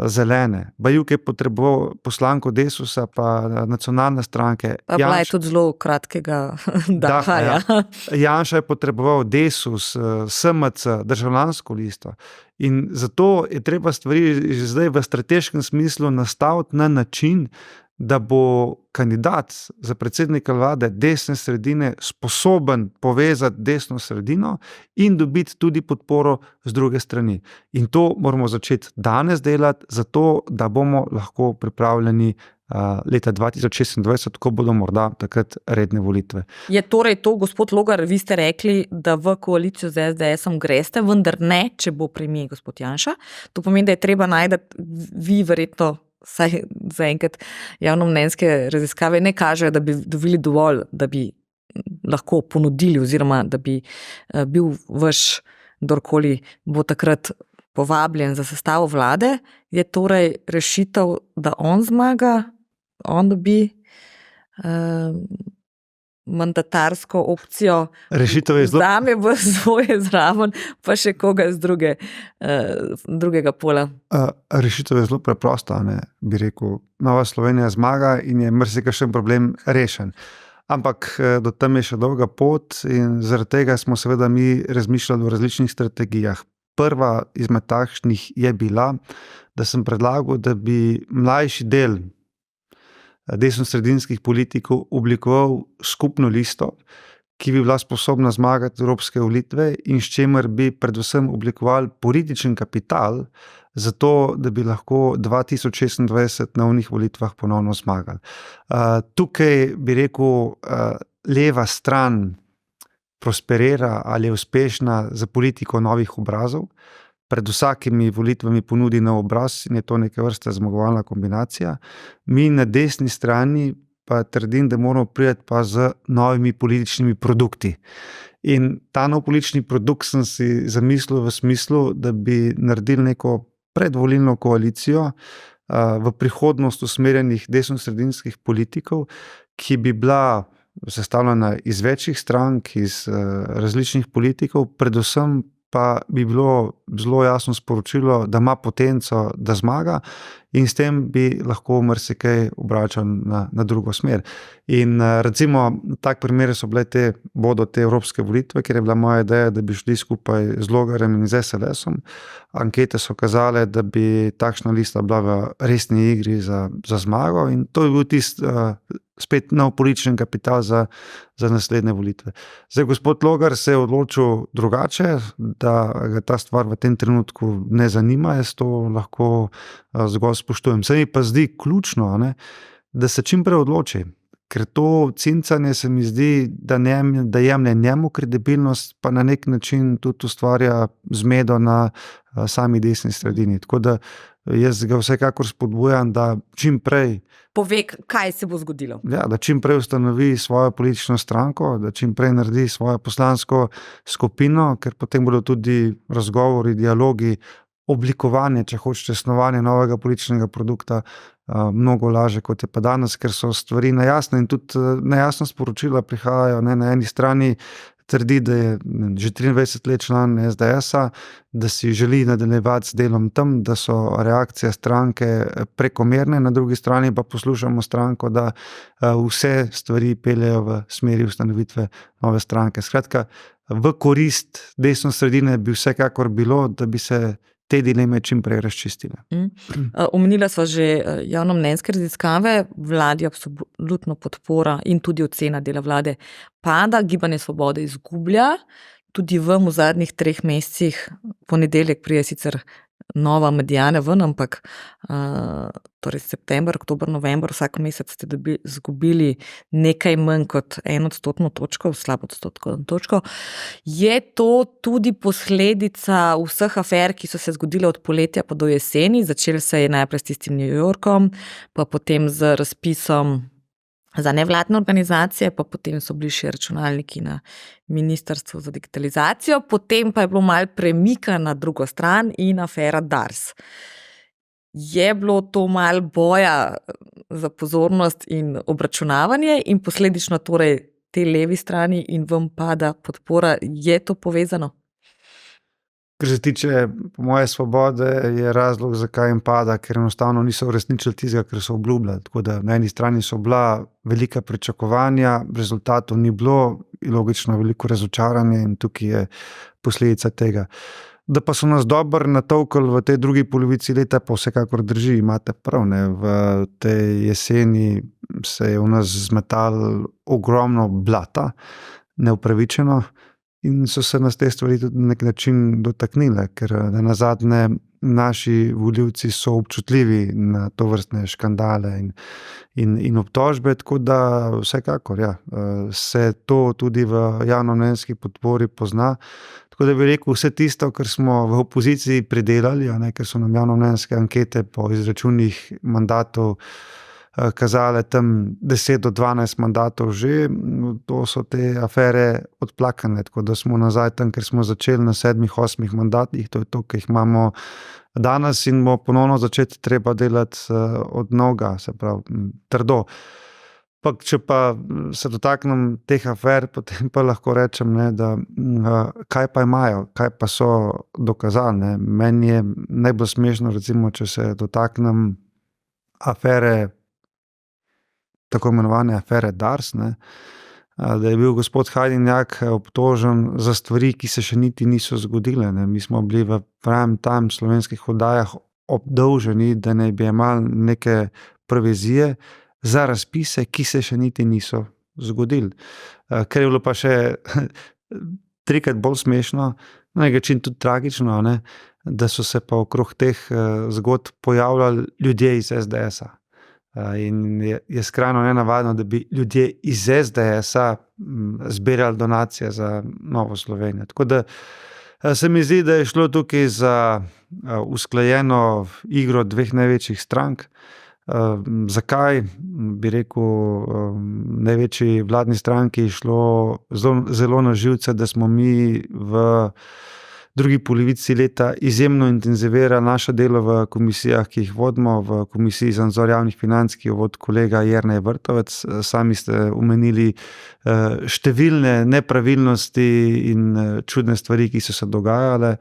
Zelene. Bajuk je potreboval poslanko Desusa pa nacionalne stranke. Pa bila je tudi zelo kratkega daha. Ja. Janša je potreboval Desus, SMC, državljansko listo. In zato je treba stvari že zdaj v strateškem smislu nastaviti na način, da bo kandidat za predsednika vlade desne sredine sposoben povezati desno sredino in dobiti tudi podporo z druge strani. In to moramo začeti danes delati, zato da bomo lahko pripravljeni leta 2026, ko bodo morda takrat redne volitve. Je torej to, gospod Logar, vi ste rekli, da v koalicijo z SDS-om greste, vendar ne, če bo premier gospod Janša. To pomeni, da je treba najti, vi verjetno saj zaenkrat javnomnenjske raziskave ne kažejo, da bi dobili dovolj, da bi lahko ponudili oziroma da bi bil vaš, kdorkoli bo takrat povabljen za sestavo vlade. Je torej rešitev, da on zmaga, on dobi mandatarsko opcijo, vzame v svoje zraven, pa še koga z drugega pola. Rešitev je zelo preprosta, bi rekel. Nova Slovenija zmaga in je marsikakšen problem rešen. Ampak do tam je še dolga pot in zaradi tega smo seveda mi razmišljali o različnih strategijah. Prva izmed takšnih je bila, da sem predlagal, da bi mlajši del desnosredinskih politikov oblikoval skupno listo, ki bi bila sposobna zmagati evropske volitve in s čimer bi predvsem oblikovali političen kapital za to, da bi lahko 2026 na onih volitvah ponovno zmagali. Tukaj bi rekel, leva stran prosperira ali je uspešna za politiko novih obrazov. pred vsakimi volitvami ponudi nov obraz in je to neke vrste zmagovalna kombinacija. Mi na desni strani pa trdim, da moramo priti pa z novimi političnimi produkti. In ta nov politični produkt sem si zamislil v smislu, da bi naredili neko predvolilno koalicijo v prihodnost usmerjenih desnosredinskih politikov, ki bi bila sestavljena iz večjih strank, iz različnih politikov, predvsem pa bi bilo zelo jasno sporočilo, da ima potenco, da zmaga in s tem bi lahko marsikaj obračal na drugo smer. In recimo, tak primer bodo te evropske volitve, kjer je bila moja ideja, da bi šli skupaj z Logarjem in z SLS-om. Ankete so kazale, da bi takšna lista bila v resni igri za zmago in to je bil spet nov politični kapital za naslednje volitve. Zdaj, gospod Logar se je odločil drugače, da ga ta stvar v tem trenutku ne zanima, jaz to lahko zgolj spoštujem. Se mi pa zdi ključno, da se čim prej odloči, ker to cincanje se mi zdi, da jemlje njemu kredibilnost, pa na nek način tudi ustvarja zmedo na sami desni sredini. Tako da jaz ga vsekakor spodbujam, da čim prej pove, kaj se bo zgodilo. Ja, da čim prej ustanovi svojo politično stranko, da čim prej naredi svojo poslansko skupino, ker potem bodo tudi razgovori, dialogi, oblikovanje, če hočete, snovanje novega političnega produkta mnogo lažje, kot je pa danes, ker so stvari nejasne in tudi nejasna sporočila prihajajo. Na eni strani trdi, da je že 23 let član SDS-a, da si želi nadaljevati s delom tam, da so reakcije stranke prekomerne, na drugi strani pa poslušamo stranko, da vse stvari peljejo v smeri ustanovitve nove stranke. Skratka, v korist desno sredine bi vsekakor bilo, da bi se te dileme čim prej razčistile. Omenila sva že javnomnenjske raziskave, vladi absolutno podpora in tudi ocena dela vlade pada, Gibanje Svobode izgublja, tudi v zadnjih 3 mesecih, ponedeljek prije sicer nova Mediana ven, ampak torej september, oktober, november, vsak mesec ste izgubili nekaj manj kot 1% točko, slabo točko. Je to tudi posledica vseh afer, ki so se zgodile od poletja pa do jeseni? Začelo se je najprej s tistim New Yorkom, pa potem z razpisom za nevladne organizacije, pa potem so bili še računalniki na Ministrstvu za digitalizacijo, potem pa je bilo malo premika na drugo stran in afera Dars. Je bilo to malo boja za pozornost in obračunavanje in posledično torej te levi strani in vam pada podpora, je to povezano? Kar se tiče po moje Svobode, je razlog, zakaj jim pada, ker enostavno niso uresničili tistega, kar so obljubljali. Tako da na eni strani so bila velika pričakovanja, rezultatov ni bilo, logično veliko razočaranje in tukaj je posledica tega. Da pa so nas dobro natolkali v tej drugi polovici leta, pa vsekakor drži, imate prav, v tej jeseni se je v nas zmetalo ogromno blata, neupravičeno, in so se nas te stvari tudi na nek način dotaknile, ker nazadnje naši volivci so občutljivi na tovrstne škandale in obtožbe, tako da vsekakor se to tudi v javnomnenjski podpori pozna. Tako da bi rekel, vse tisto, kar smo v opoziciji pridelali, ker so nam javnomnenjske ankete po izračunih mandatov kazale tam 10 do 12 mandatov že, to so te afere odplakane, tako da smo nazaj tam, ker smo začeli na 7-8 mandatih, to je to, ki jih imamo danes in bo ponovno začeti treba delati od novega, se pravi, trdo. Pa, če pa se dotaknem teh afer, potem pa lahko rečem, da kaj pa imajo, kaj pa so dokazali. Meni je najbolj smešno, recimo, če se dotaknem afere, tako imenovane afere Dars, da je bil gospod Hajdinjak obtožen za stvari, ki se še niti niso zgodile. Mi smo bili v prime time slovenskih oddajah obdolženi, da naj bi imeli neke provizije za razpise, ki se še niti niso zgodili. Ker je bilo pa še 3-krat bolj smešno, na nek način tudi tragično, da so se pa okrog teh zgodb pojavljali ljudje iz SDS-a. In je skrajno nenavadno, da bi ljudje iz SDS-a zbirali donacije za Novo Slovenijo. Tako da Se mi zdi, da je šlo tukaj za usklajeno igro dveh največjih strank. Zakaj? Bi rekel, največji vladni stranki je šlo zelo na živce, da smo mi v drugi polovici leta izjemno intenzivirali naše delo v komisijah, ki jih vodimo, v Komisiji za nadzor javnih financ, ki jo vodi kolega Jernej Vrtovec. Sami ste omenili številne nepravilnosti in čudne stvari, ki so se dogajale.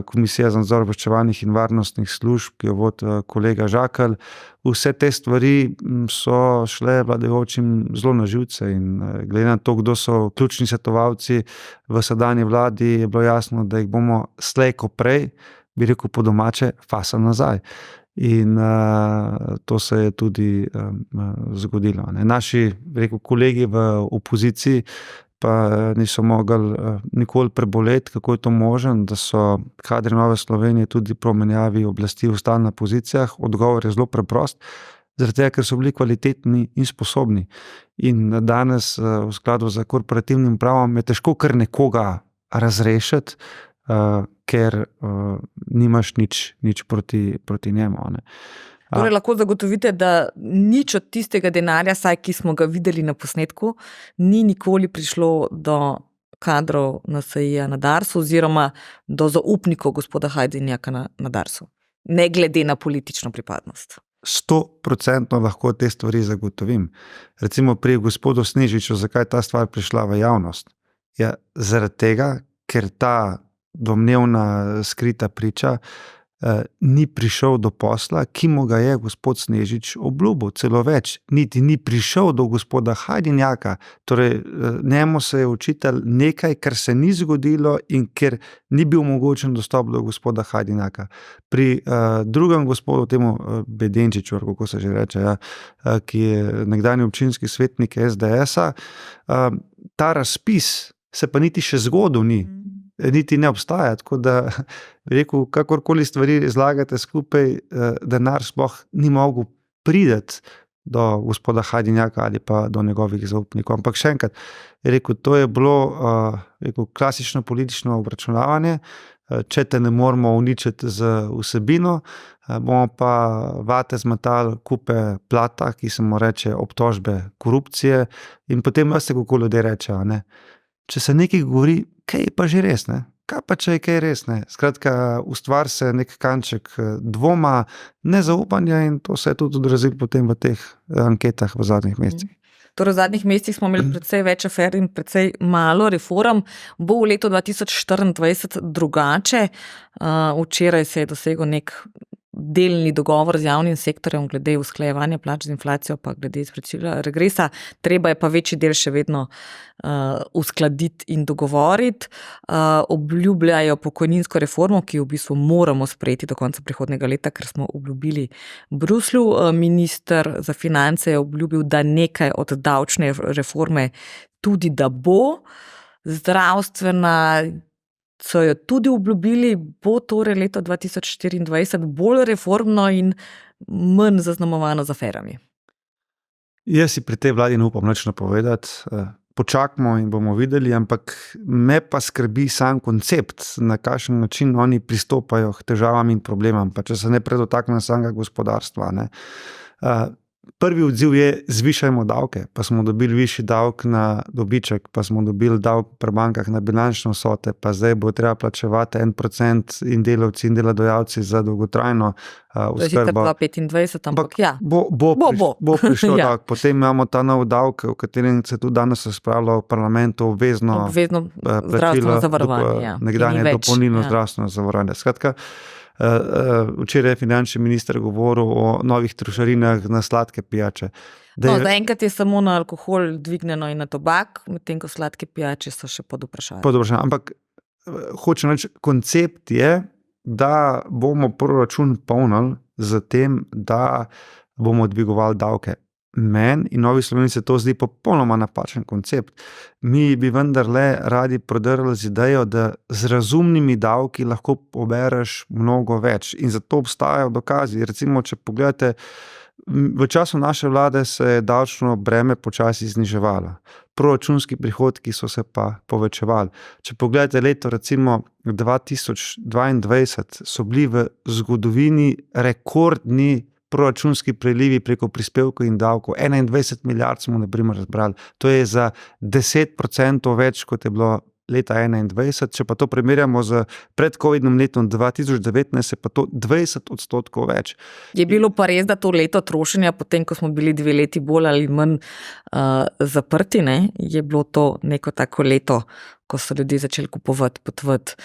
Komisija za nadzor obveščevalnih in varnostnih služb, ki jo vodi kolega Žakelj. Vse te stvari so šle vladajočim zelo na živce in glede na to, kdo so ključni svetovalci v sedanji vladi, je bilo jasno, da jih bomo slej ko prej, bi rekel po domače, fasali nazaj. In to se je tudi zgodilo. Naši, bi rekel, kolegi v opoziciji pa niso mogli nikoli preboleti, kako je to možno, da so kadri Nove Slovenije tudi po menjavi oblasti ostali na pozicijah. Odgovor je zelo preprost, zaradi tega, ker so bili kvalitetni in sposobni. In danes v skladu z korporativnim pravom je težko kar nekoga razrešiti, ker nimaš nič proti njemu. Torej lahko zagotovite, da nič od tistega denarja, saj ki smo ga videli na posnetku, ni nikoli prišlo do kadrov NSi-ja na Darsu oziroma do zaupnikov gospoda Hajdinjaka na Darsu, ne glede na politično pripadnost. 100% lahko te stvari zagotovim. Recimo pri gospodu Snežiču, zakaj ta stvar prišla v javnost? Ja, zaradi tega, ker ta domnevna skrita priča ni prišel do posla, ki mu ga je gospod Snežič obljubil. Celo več, niti ni prišel do gospoda Hajdinjaka. Torej, njemu se je očitalo nekaj, kar se ni zgodilo in ker ni bil omogočen dostop do gospoda Hajdinjaka. Pri drugem gospodu, temu Bedenčiču, kako se že reče, ki je nekdanji občinski svetnik SDS-a, ta razpis se pa niti še zgodil ni. Niti ne obstaja, tako da rekel, kakorkoli stvari zlagate skupaj, denar sploh ni mogel priti do gospoda Hajdinjaka ali pa do njegovih zaupnikov. Ampak še enkrat, rekel, to je bilo klasično politično obračunavanje. Če te ne moramo uničiti z vsebino, bomo pa vate zmetali kupe plata, ki se mu reče obtožbe korupcije, in potem veste, kako ljudje rečejo, ne. Če se nekaj govori, kaj je pa že res, ne? Kaj pa, če je kaj res, ne? Skratka, ustvari se nek kanček dvoma, nezaupanja in to se je tudi odrazilo potem v teh anketah v zadnjih mesecih. Torej v zadnjih mesecih smo imeli precej več afer in precej malo reform. Bo v letu 2024 drugače? Včeraj se je dosegel nek delni dogovor z javnim sektorjem glede usklajevanja plač z inflacijo, pa glede izplačila regresa. Treba je pa večji del še vedno uskladiti in dogovoriti. Obljubljajo pokojninsko reformo, ki jo v bistvu moramo sprejeti do konca prihodnjega leta, ker smo obljubili Bruslju. Minister za finance je obljubil, da nekaj od davčne reforme tudi da bo. Zdravstvena so jo tudi obljubili, bo torej leto 2024 bolj reformno in manj zaznamovano z aferami. Jaz si pri tej vladi ne upam nič napovedati. Počakamo in bomo videli, ampak me pa skrbi sam koncept, na kakšen način oni pristopajo k težavam in problemam, pa če se ne predotakne samega gospodarstva, ne. Prvi odziv je, zvišajmo davke, pa smo dobili višji davek na dobiček, pa smo dobili davek pri bankah na bilančne vsote, pa zdaj bo treba plačevati 1% in delavci in delodajalci za dolgotrajno oskrbo. To je sicer 2025, ampak ja. Bo prišel davek. Potem imamo ta nov davek, o katerem se tudi danes razpravlja v parlamentu, obvezno zdravstveno zavarovanje. Nekdanje dopolnilno zdravstveno zavarovanje. Skratka, včeraj je finančni minister govoril o novih trošarinah na sladke pijače. Zaenkrat je samo na alkohol dvignjeno in na tobak, medtem ko sladke pijače so še pod vprašanjem. Ampak hočem reči, koncept je, da bomo proračun polnili z tem, da bomo dvigovali davke. Meni in Novi Sloveniji se to zdi popolnoma napačen koncept. Mi bi vendarle radi prodrli z idejo, da z razumnimi davki lahko pobereš mnogo več in zato obstajajo dokazi. Recimo, če pogledate V času naše vlade se je davčno breme počasi zniževalo. Proračunski prihodki so se pa povečevali. Če pogledate leto recimo 2022, so bili v zgodovini rekordni proračunski prilivi preko prispevkov in davkov. 21 milijard smo na primer razbrali. To je za 10% več, kot je bilo leta 2021. Če pa to primerjamo z predcovidnim letom 2019, je pa to 20% več. Je bilo pa res, da to leto trošenja, potem ko smo bili 2 leti bolj ali manj zaprti, ne? Je bilo to neko tako leto, ko so ljudje začeli kupovati, potovati.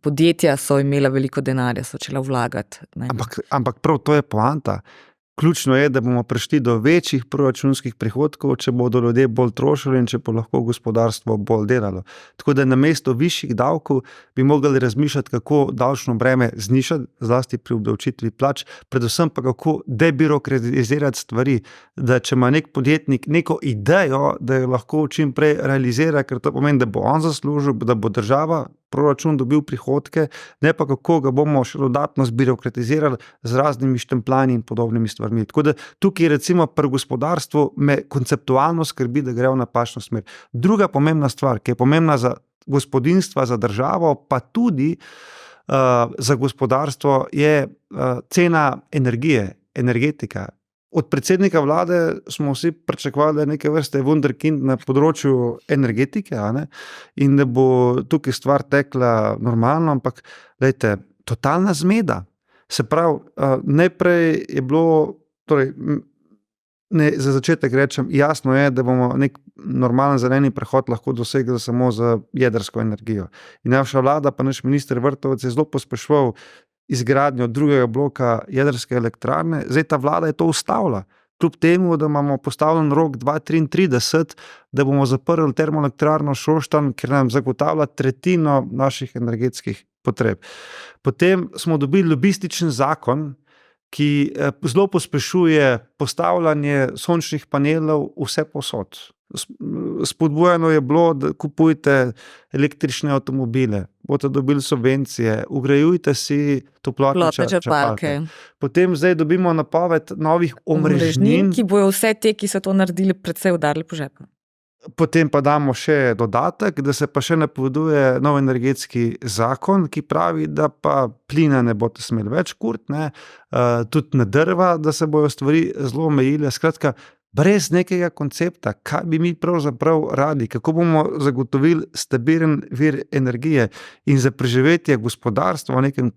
Podjetja so imela veliko denarja, so začela vlagati. Ne? Ampak prav to je poanta. Ključno je, da bomo prišli do večjih proračunskih prihodkov, če bodo ljudje bolj trošili in če bo lahko gospodarstvo bolj delalo. Tako da namesto višjih davkov bi mogli razmišljati, kako davčno breme znižati, zlasti pri obdavčitvi plač, predvsem pa kako debirokratizirati stvari, da če ima nek podjetnik neko idejo, da jo lahko čim prej realizira, ker to pomeni, da bo on zaslužil, da bo država proračun dobil prihodke, ne pa kako ga bomo še dodatno zbirokratizirali z raznimi štempljanji in podobnimi stvarmi. Tako da tukaj recimo pri gospodarstvu me konceptualno skrbi, da gre v napačno smer. Druga pomembna stvar, ki je pomembna za gospodinjstva, za državo, pa tudi za gospodarstvo, je cena energije, energetika. Od predsednika vlade smo vsi pričakovali, da je neke vrste wunderkind na področju energetike, in da bo tukaj stvar tekla normalno, ampak glejte, totalna zmeda. Se pravi, najprej je bilo, torej, za začetek rečem, jasno je, da bomo nek normalen zeleni prehod lahko dosegli samo z jedrsko energijo. In naša vlada, pa naš minister Vrtovec je zelo pospeševal izgradnjo drugega bloka jedrske elektrarne. Zdaj ta vlada je to ustavila. Kljub temu, da imamo postavljen rok 2033, da bomo zaprli termoelektrarno Šoštanj, ker nam zagotavlja tretjino naših energetskih potreb. Potem smo dobili lobističen zakon, ki zelo pospešuje postavljanje sončnih panelov vse povsod. Spodbujano je bilo, da kupujte električne avtomobile, boste dobili subvencije, vgrajujte si toplotne črpalke. Potem zdaj dobimo napoved novih omrežnin, ki bojo vse te, ki so to naredili, predvsej udarili po žepu. Potem pa damo še dodatek, da se pa še napoveduje nov energetski zakon, ki pravi, da pa plina ne boste smeli več kuriti, tudi na drva, da se bojo stvari zelo omejile. Skratka, brez nekega koncepta, kaj bi mi pravzaprav radi, kako bomo zagotovili stabilen vir energije in za preživetje gospodarstva v nekem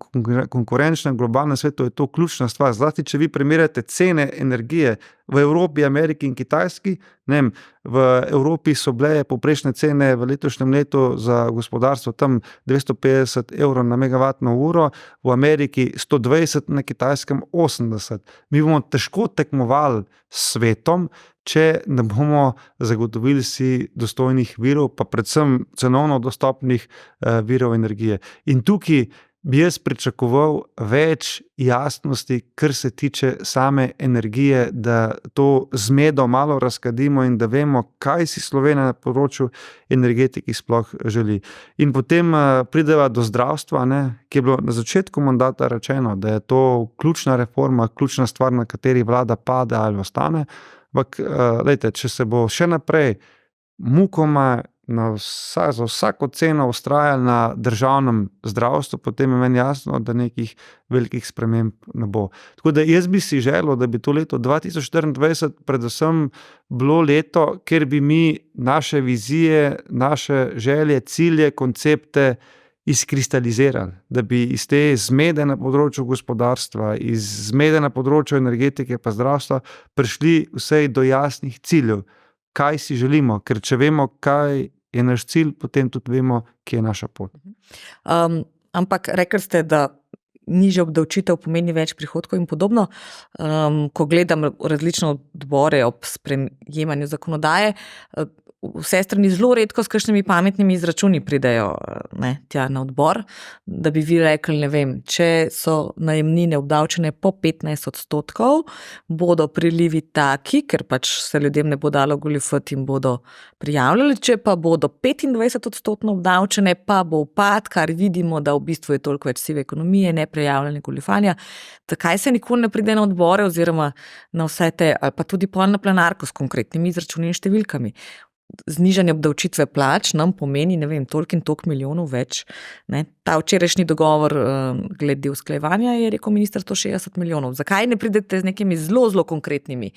konkurenčnem globalnem svetu je to ključna stvar. Zlasti, če vi primerjate cene energije v Evropi, Ameriki in Kitajski, v Evropi so bile povprečne cene v letošnjem letu za gospodarstvo tam 250 evrov na megavatno uro, v Ameriki 120, na Kitajskem 80. Mi bomo težko tekmovali s svetom, če ne bomo zagotovili si dostojnih virov, pa predvsem cenovno dostopnih virov energije. In tukaj bi jaz pričakoval več jasnosti, kar se tiče same energije, da to zmedo malo razkadimo in da vemo, kaj si Slovenija na področju energetiki sploh želi. In potem prideva do zdravstva, ki je bilo na začetku mandata rečeno, da je to ključna reforma, ključna stvar, na kateri vlada pade ali ostane. Ampak, če se bo še naprej mukoma za vsako ceno vztrajali na državnem zdravstvu, potem je meni jasno, da nekih velikih sprememb ne bo. Tako da jaz bi si želel, da bi to leto 2024 predvsem bilo leto, kjer bi mi naše vizije, naše želje, cilje, koncepte izkristalizirali, da bi iz te zmede na področju gospodarstva, iz zmede na področju energetike pa zdravstva prišli vsej do jasnih ciljev, kaj si želimo, ker če vemo, kaj je naš cilj, potem tudi vemo, kje je naša pot. Ampak rekli ste, da nižja obdavčitev pomeni več prihodkov in podobno. Ko gledam različne odbore ob sprejemanju zakonodaje, vse strani zelo redko s kakšnimi pametnimi izračuni pridejo tja na odbor, da bi vi rekli, ne vem, če so najemnine obdavčene po 15%, bodo prilivi taki, ker pač se ljudem ne bo dalo goljufati in bodo prijavljali, če pa bodo 25% obdavčene, pa bo upad, kar vidimo, da v bistvu je toliko več sive ekonomije, neprijavljene goljufanja. Zakaj se nikoli ne pride na odbore oziroma na vse te, ali pa tudi pol na plenarko s konkretnimi izračuni in številkami? Znižanje obdavčitve plač nam pomeni, ne vem, toliko in toliko milijonov več. Ne? Ta včerajšnji dogovor glede usklajevanja je rekel minister 160 milijonov. Zakaj ne pridete z nekimi zelo, zelo konkretnimi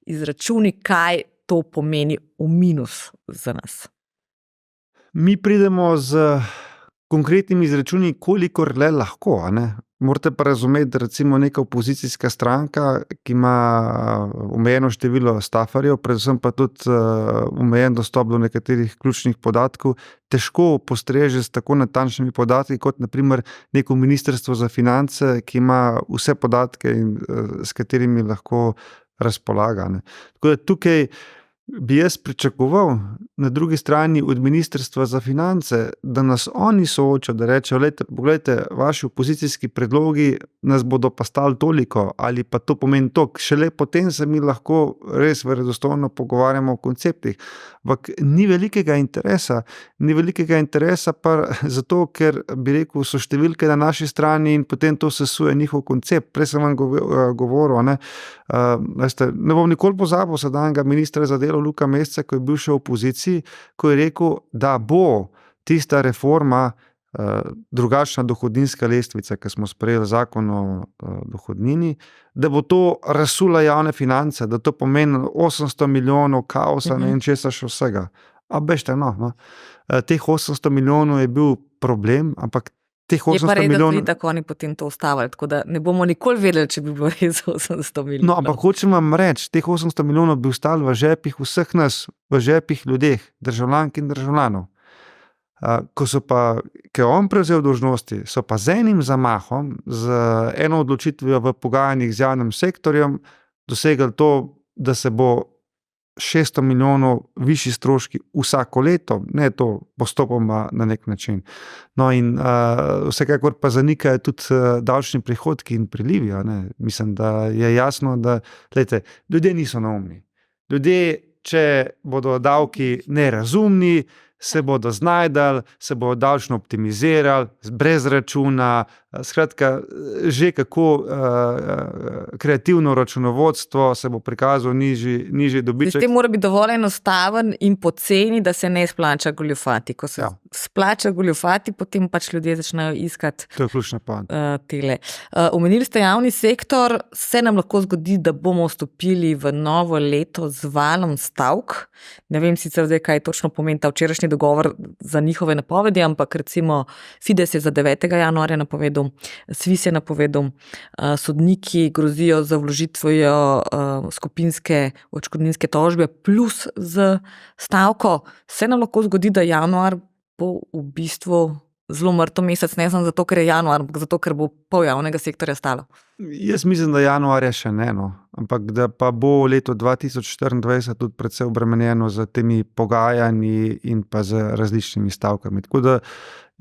izračuni, kaj to pomeni v minus za nas? Mi pridemo z konkretnimi izračuni, kolikor le lahko, a ne? Morate pa razumeti, da recimo neka opozicijska stranka, ki ima omejeno število stafarjev, predvsem pa tudi omejen dostop do nekaterih ključnih podatkov, težko postreže s tako natančnimi podatki, kot na primer neko ministrstvo za finance, ki ima vse podatke, s katerimi lahko razpolaga, ne. Tako da tukaj bi jaz pričakoval na drugi strani od ministrstva za finance, da nas oni soočajo, da rečejo, poglejte, vaši opozicijski predlogi nas bodo pa stali toliko, ali pa to pomeni toliko. Šele potem se mi lahko res verodostojno pogovarjamo o konceptih. Ampak ni velikega interesa pa zato, ker bi rekel, so številke na naši strani in potem to sesuje njihov koncept. Prej sem vam govoril, ne bom nikoli pozabil sedanjega ministra za delo Luka Mesca, ko je bil še v opoziciji, ko je rekel, da bo tista reforma, drugačna dohodninska lestvica, ki smo sprejeli zakon o dohodnini, da bo to razsula javne finance, da to pomeni 800 milijonov kaosa, ne vem česa še vsega. A bežte, teh 800 milijonov je bil problem, ampak teh 800 milijonov... Je pa res, da tako oni potem to ustavili, tako da ne bomo nikoli vedeli, če bi bilo res 800 milijonov. No, ampak hočem vam reči, teh 800 milijonov bi ostali v žepih vseh nas, v žepih ljudeh, državljank in državljanov. Ko je on prevzel dolžnosti, so pa z enim zamahom, z eno odločitvijo v pogajanjih z javnim sektorjem, dosegli to, da se bo 600 milijonov višji stroški vsako leto, ne to postopoma na nek način. No in vsekakor pa zanikajo tudi davčni prihodki in prilivi, ne. Mislim, da je jasno, da ljudje niso neumni. Ljudje, če bodo davki nerazumni, se bodo znajdali, se bodo davčno optimizirali, brez računa, skratka, že kako kreativno računovodstvo se bo prikazal nižji dobiček. Sistem mora biti dovolj enostaven in poceni, da se ne splača goljufati. Ko se splača goljufati, potem pač ljudje začnejo iskati to je ključna poanta. Tele. Omenili ste javni sektor, se nam lahko zgodi, da bomo vstopili v novo leto z valom stavk. Ne vem sicer zdaj, kaj točno pomeni ta včerajšnji dogovor za njihove napovedi, ampak recimo Fides je za 9. januarja napovedal, Svis je napovedal, sodniki grozijo za vložitvijo skupinske odškodninske tožbe plus z stavko. Se nam lahko zgodi, da januar bo v bistvu zelo mrtev mesec, ne samo zato, ker je januar, ampak zato, ker bo pol javnega sektorja stalo. Jaz mislim, da januarja še ne, ampak da pa bo leto 2024 tudi precej obremenjeno z temi pogajanji in pa z različnimi stavkami. Tako da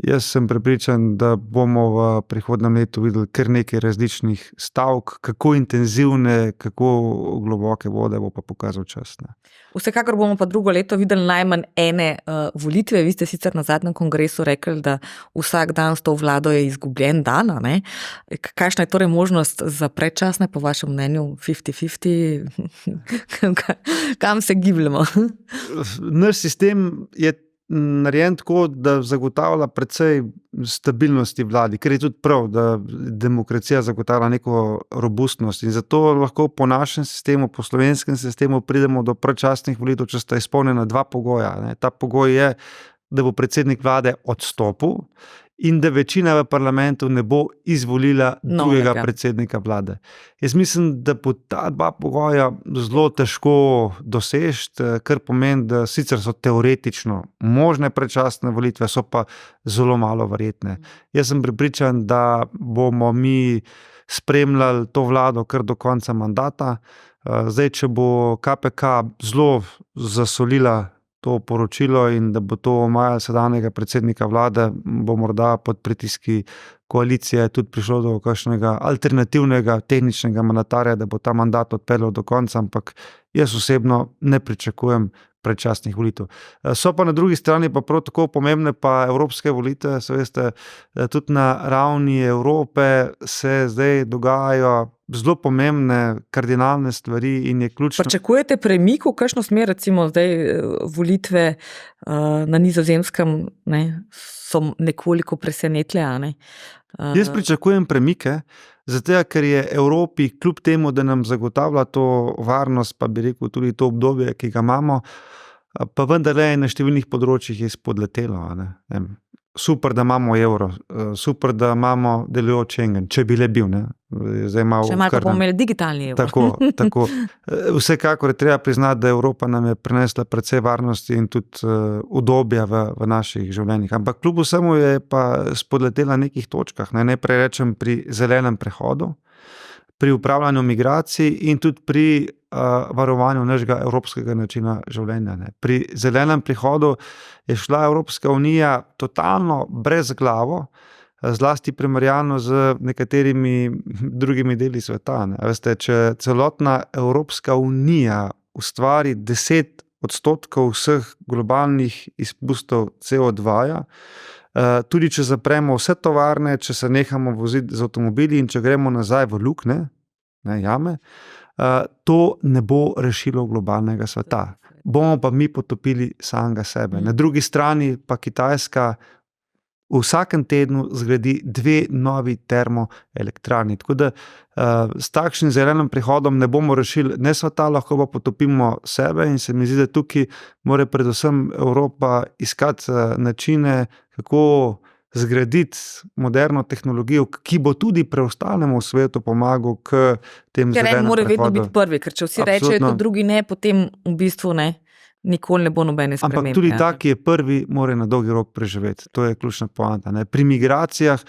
jaz sem prepričan, da bomo v prihodnjem letu videli kar nekaj različnih stavk, kako intenzivne, kako globoke vode bo pa pokazal čas. Ne. Vsekakor bomo pa drugo leto videli najmanj ene volitve. Vi ste sicer na zadnjem kongresu rekli, da vsak dan s to vlado je izgubljen dan, ne? Kakšna je torej možnost za predčasne, po vašem mnenju, 50-50? Kam se gibljamo? Naš sistem je narejen tako, da zagotavlja precej stabilnosti vladi, ker je tudi prav, da demokracija zagotavlja neko robustnost in zato lahko po našem sistemu, po slovenskem sistemu pridemo do predčasnih volitev, če sta izpolnjena dva pogoja. Ne. Ta pogoj je, da bo predsednik vlade odstopil in da večina v parlamentu ne bo izvolila drugega predsednika vlade. Jaz mislim, da bo ta dva pogoja zelo težko doseči, kar pomeni, da sicer so teoretično možne predčasne volitve, so pa zelo malo verjetne. Jaz sem prepričan, da bomo mi spremljali to vlado kar do konca mandata. Zdaj, če bo KPK zelo zasolila to poročilo in da bo to omajalo sedanjega predsednika vlade, bo morda pod pritiski koalicije tudi prišlo do kakšnega alternativnega tehničnega mandatarja, da bo ta mandat odpeljal do konca, ampak jaz osebno ne pričakujem predčasnih volitev. So pa na drugi strani pa prav tako pomembne pa evropske volitve, veste, tudi na ravni Evrope se zdaj dogajajo zelo pomembne, kardinalne stvari in je ključno. Pričakujete premik v kakšno smer, recimo zdaj volitve na Nizozemskem, ne, so nekoliko presenetile, a ne? Jaz pričakujem premike, zato ker je Evropi kljub temu, da nam zagotavlja to varnost, pa bi rekel tudi to obdobje, ki ga imamo, pa vendarle je na številnih področjih spodletelo. Super, da imamo evro, super, da imamo delujoč Schengen, če bi le bil. Še malo pa bomo imeli digitalni evro. Tako. Vsekakor je treba priznati, da Evropa nam je prinesla precej varnosti in tudi udobja v naših življenjih. Ampak kljub vsemu je pa spodletela na nekih točkah. Najprej rečem pri zelenem prehodu, pri upravljanju migracij in tudi pri varovanju našega evropskega načina življenja. Pri zelenem prehodu je šla Evropska unija totalno brezglavo, zlasti primerjalno z nekaterimi drugimi deli sveta. Veste, če celotna Evropska unija ustvari 10% vseh globalnih izpustov CO2, tudi če zapremo vse tovarne, če se nehamo voziti z avtomobili in če gremo nazaj v luknje, jame, to ne bo rešilo globalnega sveta. Bomo pa mi potopili samega sebe. Na drugi strani pa Kitajska v vsakem tednu zgradi 2 novi termoelektrarni. Tako da s takšnim zelenim prehodom ne bomo rešili ne sveta, lahko pa potopimo sebe in se mi zdi, da tukaj mora predvsem Evropa iskati načine, kako zgraditi moderno tehnologijo, ki bo tudi preostalemu svetu pomagal k tem zelenem prehodu. Ker en mora vedno biti prvi, ker če vsi rečejo, da drugi ne, potem v bistvu ne. Nikoli ne bo nobene spremembe. Ampak tudi ta, ki je prvi, mora na dolgi rok preživeti. To je ključna poanta. Pri migracijah,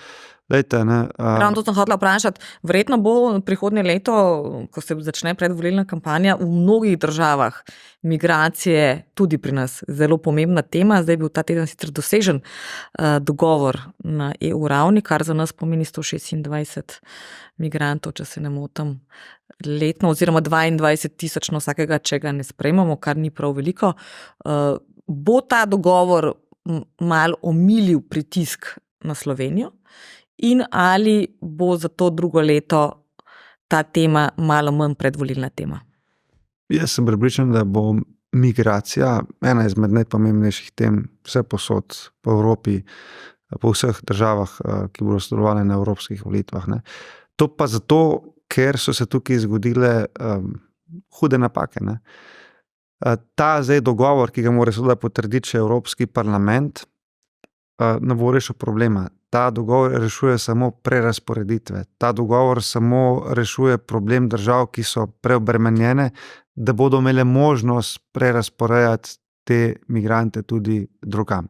Ravno to sem hotela vprašati, verjetno bo prihodnje leto, ko se začne predvolilna kampanja, v mnogih državah migracije tudi pri nas zelo pomembna tema. Zdaj je bil ta teden sicer dosežen dogovor na EU ravni, kar za nas pomeni 126 migrantov, če se ne motim, letno, oziroma 22,000 na vsakega, če ga ne sprejmemo, kar ni prav veliko. Bo ta dogovor malo omilil pritisk na Slovenijo in ali bo za to drugo leto ta tema malo manj predvolilna tema? Jaz sem prepričan, da bo migracija ena izmed najpomembnejših tem vse posod po Evropi, po vseh državah, ki bodo sodelovali na evropskih volitvah. To pa zato, ker so se tukaj zgodile hude napake. Ta zdaj dogovor, ki ga mora seveda potrditi še Evropski parlament, ne bo rešil problema. Ta dogovor rešuje samo prerazporeditve. Ta dogovor samo rešuje problem držav, ki so preobremenjene, da bodo imele možnost prerasporejati te migrante tudi drugam.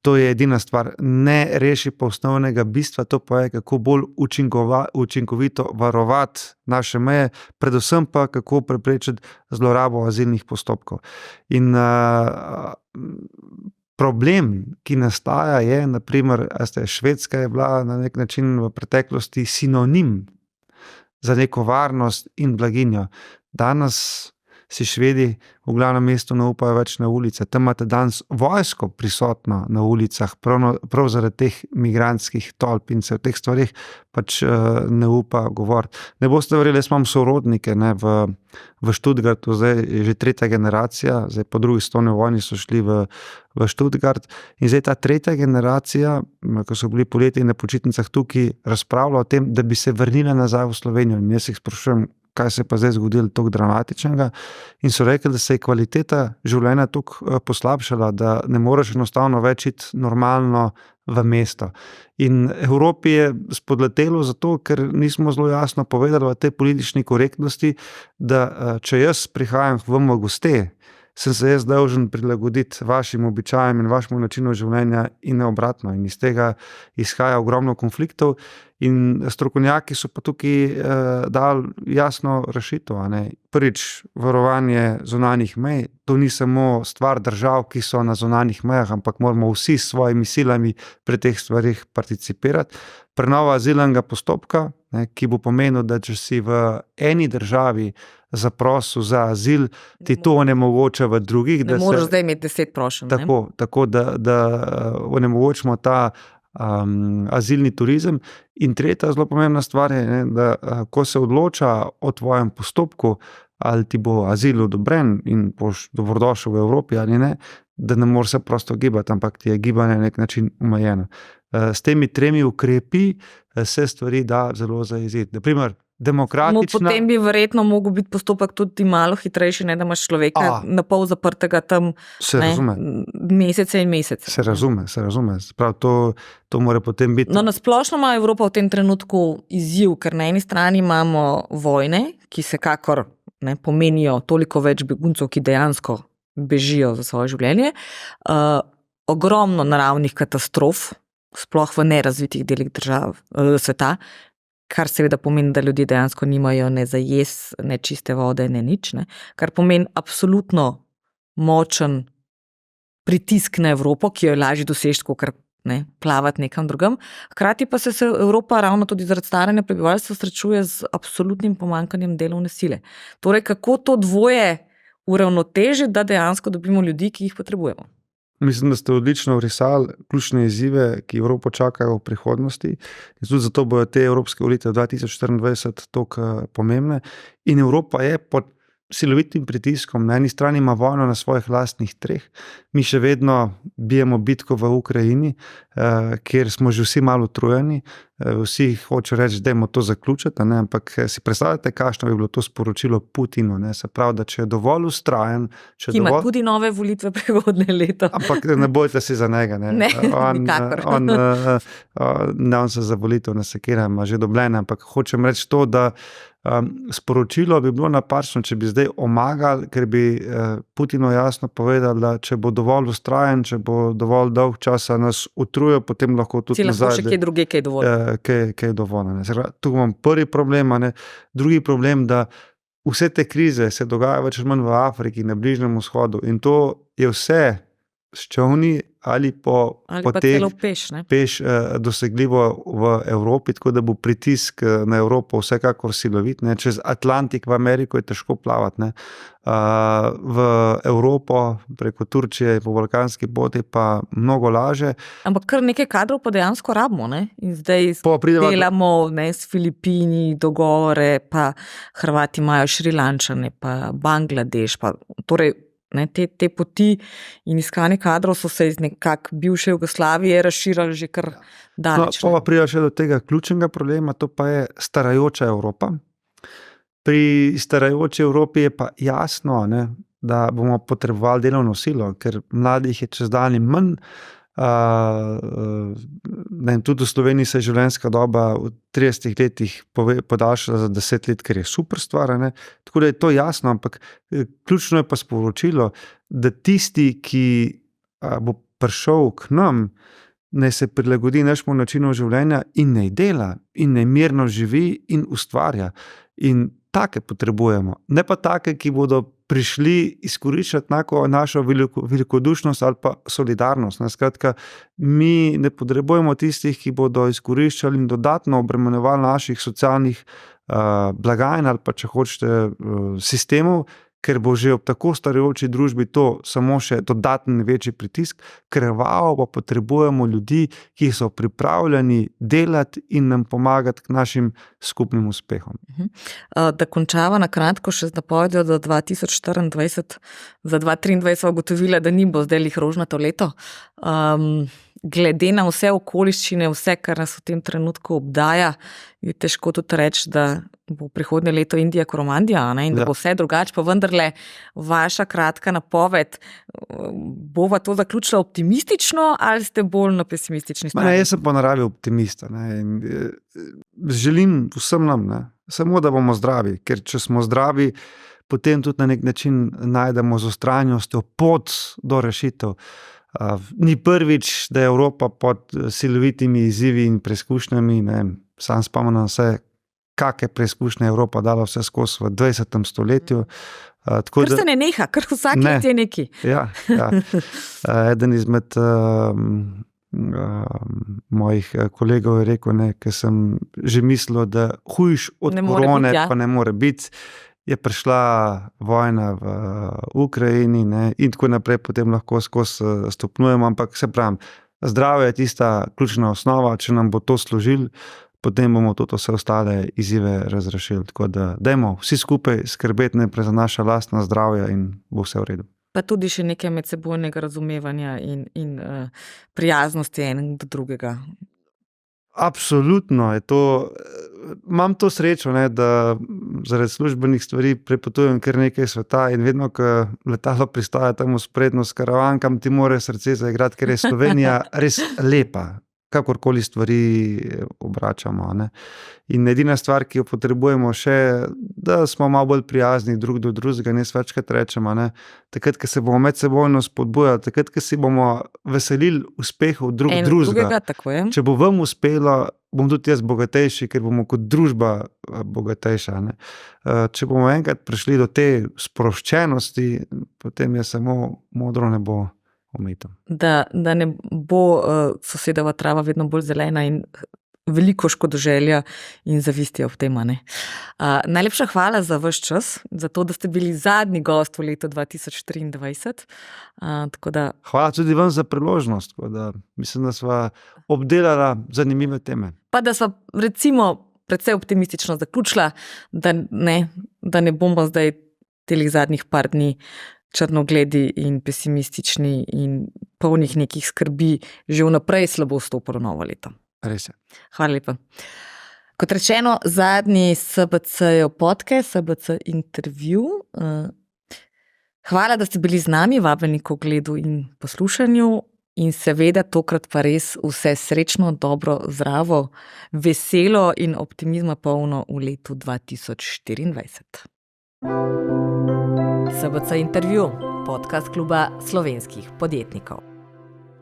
To je edina stvar. Ne reši pa osnovnega bistva, to pa je, kako bolj učinkovito varovati naše meje, predvsem pa, kako preprečiti zlorabo azilnih postopkov. In problem, ki nastaja, je, naprimer, Švedska je bila na nek način v preteklosti sinonim za neko varnost in blaginjo. Danes si Švedi v glavnem mestu ne upajo več na ulice. Tam imate danes vojsko prisotno na ulicah, prav zaradi teh migrantskih tolp in se o teh stvarih pač ne upa govoriti. Ne boste verjeli, jaz imam sorodnike v Stuttgartu, zdaj je že 3. generacija, zdaj po drugi svetovni vojni so šli v Stuttgart in zdaj ta 3. generacija, ko so bili poleti na počitnicah tukaj, razpravlja o tem, da bi se vrnila nazaj v Slovenijo in jaz jih sprašujem, kaj se je pa zdaj zgodilo tako dramatičnega in so rekli, da se je kvaliteta življenja tako poslabšala, da ne moreš enostavno več iti normalno v mesto. In Evropi je spodletelo zato, ker nismo zelo jasno povedali v tej politični korektnosti, da če jaz prihajam v goste, sem se jaz dolžen prilagoditi vašim običajem in vašemu načinu življenja in ne obratno. In iz tega izhaja ogromno konfliktov in strokovnjaki so pa tukaj dali jasno rešitev. prvič varovanje zunanjih mej, to ni samo stvar držav, ki so na zunanjih mejah, ampak moramo vsi s svojimi silami pri teh stvarih participirati. Prenova azilnega postopka, ne, ki bo pomenil, da če si v eni državi zaprosil za azil, ti to onemogoča v drugih. Ne moreš zdaj imeti 10 prošenj. Tako da onemogočimo ta azilni turizem. In tretja zelo pomembna stvar je, ne, da ko se odloča o tvojem postopku, ali ti bo azil odobren in boš dobrodošel v Evropi ali ne, da ne moreš se prosto gibati, ampak ti je gibanje na nek način omejeno. S temi 3 ukrepi se stvari da zelo zajeziti. Na primer, demokratična... Potem bi verjetno mogel biti postopek tudi malo hitrejši, ne da imaš človeka na pol zaprtega tam mesece in mesece. Se razume. Prav, to mora potem biti... No, nasplošno ima Evropa v tem trenutku izziv, ker na eni strani imamo vojne, ki se kakor pomenijo toliko več beguncev, ki dejansko bežijo za svoje življenje, ogromno naravnih katastrof, sploh v nerazvitih delih sveta, kar seveda pomeni, da ljudje dejansko nimajo ne za jesti, ne čiste vode, ne nič, ne? Kar pomeni absolutno močen pritisk na Evropo, ki jo je lažje doseči, kot plavati nekam drugam. Hkrati pa se Evropa ravno tudi zaradi staranja prebivalstva srečuje z absolutnim pomanjkanjem delovne sile. Torej, kako to dvoje uravnotežiti, da dejansko dobimo ljudi, ki jih potrebujemo? Mislim, da ste odlično vrisali ključne izzive, ki Evropo čakajo v prihodnosti. In tudi zato bodo te evropske volitve 2024 toliko pomembne. In Evropa je pod silovitim pritiskom. Na eni strani ima vojno na svojih lastnih treh. Mi še vedno bijemo bitko v Ukrajini, kjer smo že vsi malo utrujeni. Vsi hočejo reči, dajmo to zaključiti, ne? Ampak si predstavljate, kakšno bi bilo to sporočilo Putinu. Ne? Se pravi, da če je dovolj vztrajen... Ki ima tudi nove volitve prihodnje leto. Ampak ne bojte se za njega. Ne? Nikakor. On se za volitev ne sekira, ima že dobljene, ampak hočem reči to, da sporočilo bi bilo napačno, če bi zdaj omagali, ker bi Putinu jasno povedal, da če bo dovolj vztrajen, če bo dovolj dolg časa nas utrujil, potem lahko tudi nazaj. Še kje druge, kaj je dovolj. Kaj je dovolj. Tu imam prvi problem, drugi problem, da vse te krize se dogajajo več ali manj v Afriki, na Bližnjem vzhodu in to je vse s čolni ali pa celo peš dosegljivo v Evropi, tako da bo pritisk na Evropo vsekakor silovit. Ne. Čez Atlantik v Ameriko je težko plavati. Ne. V Evropo preko Turčije po balkanski poti pa mnogo laže. Ampak kar nekaj kadrov pa dejansko rabimo. Ne. In zdaj delamo s Filipini dogovore, pa Hrvati imajo Šrilančane, pa Bangladeš, pa torej te poti in iskanje kadrov so se iz nekak bivše Jugoslavije razširali že kar daleč. Pa pride še do tega ključnega problema, to pa je starajoča Evropa. Pri starajoči Evropi je pa jasno, da bomo potrebovali delovno silo, ker mladih je čez dan manj. Tudi v Sloveniji se je življenjska doba v 30 letih podaljšala za 10 let, ker je super stvar. Tako da je to jasno, ampak ključno je pa sporočilo, da tisti, ki bo prišel k nam, naj se prilagodi našemu načinu življenja in naj dela, in naj mirno živi in ustvarja. In take potrebujemo, ne pa take, ki bodo prišli izkoriščati našo velikodušnost ali pa solidarnost. Skratka, mi ne potrebujemo tistih, ki bodo izkoriščali in dodatno obremenjevali naših socialnih blagajn ali pa, če hočete, sistemov, ker bo že ob tako starajoči družbi to samo še dodaten večji pritisk. Krvavo pa potrebujemo ljudi, ki so pripravljeni delati in nam pomagati k našim skupnim uspehom. Da končava na kratko še z napovedjo do 2024, za 2023 ugotovila, da ni bo zdaj lih rožnato leto. Glede na vse okoliščine, vse, kar nas v tem trenutku obdaja, je težko tudi reči, da bo prihodnje leto Indija Koromandija, in da bo vse drugače, pa vendarle vaša kratka napoved, bova to zaključila optimistično ali ste bolj na pesimistični strani? Jaz sem po naravi optimista. Želim vsem nam, samo da bomo zdravi, ker če smo zdravi, potem tudi na nek način najdemo z vztrajnostjo pot do rešitev. Ni prvič, da je Evropa pod silovitimi izzivi in preizkušnjami, sam spomnim vse, kakšne preizkušnje Evropa dala vse skozi v 20. stoletju. Kar se ne neha, kar vsak let je neki. Ja. Eden izmed mojih kolegov je rekel, ker sem že mislil, da hujš od korone pa ne more biti. Je prišla vojna v Ukrajini, in tako naprej, potem lahko skozi stopnjujemo, ampak se pravim, zdravje je tista ključna osnova, če nam bo to služilo, potem bomo tudi vse ostale izzive razrešili. Tako da dajmo vsi skupaj skrbeti najprej za naša lastna zdravja in bo vse v redu. Pa tudi še nekaj medsebojnega razumevanja in prijaznosti enega do drugega. Absolutno je to. Imam to srečo, da zaradi službenih stvari prepotujem kar nekaj sveta in vedno, ko letalo pristaja tam sprednjo s karavankam, ti mora srce zaigrati, ker je Slovenija res lepa, kakorkoli stvari obračamo. In edina stvar, ki jo potrebujemo še, da smo malo bolj prijazni drug do drugega, ne večkrat rečemo, takrat, ko se bomo medsebojno spodbujali, takrat, ko si bomo veselili uspehov drugega. Če bo vam uspelo, bom tudi jaz bogatejši, ker bomo kot družba bogatejša. Če bomo enkrat prišli do te sproščenosti, potem je samo modro nebo omejitev. Da ne bo sosedova trava vedno bolj zelena in veliko škodoželja in zavisti ob tem. Najlepša hvala za vaš čas, za to, da ste bili zadnji gost v letu 2023. Hvala tudi vam za priložnost. Mislim, da sva obdelala zanimive teme. Pa da sva recimo precej optimistično zaključila, da ne bomo zdaj telih zadnjih par dni črnogledi in pesimistični in polnih nekih skrbi že vnaprej slabo vstopilo novo leto. Res je. Hvala lepa. Kot rečeno, zadnji SBC podcast, SBC intervju. Hvala, da ste bili z nami, vabljeni k ogledu in poslušanju in seveda tokrat pa res vse srečno, dobro, zdravo, veselo in optimizma polno v letu 2024. SBC intervju, podcast kluba slovenskih podjetnikov.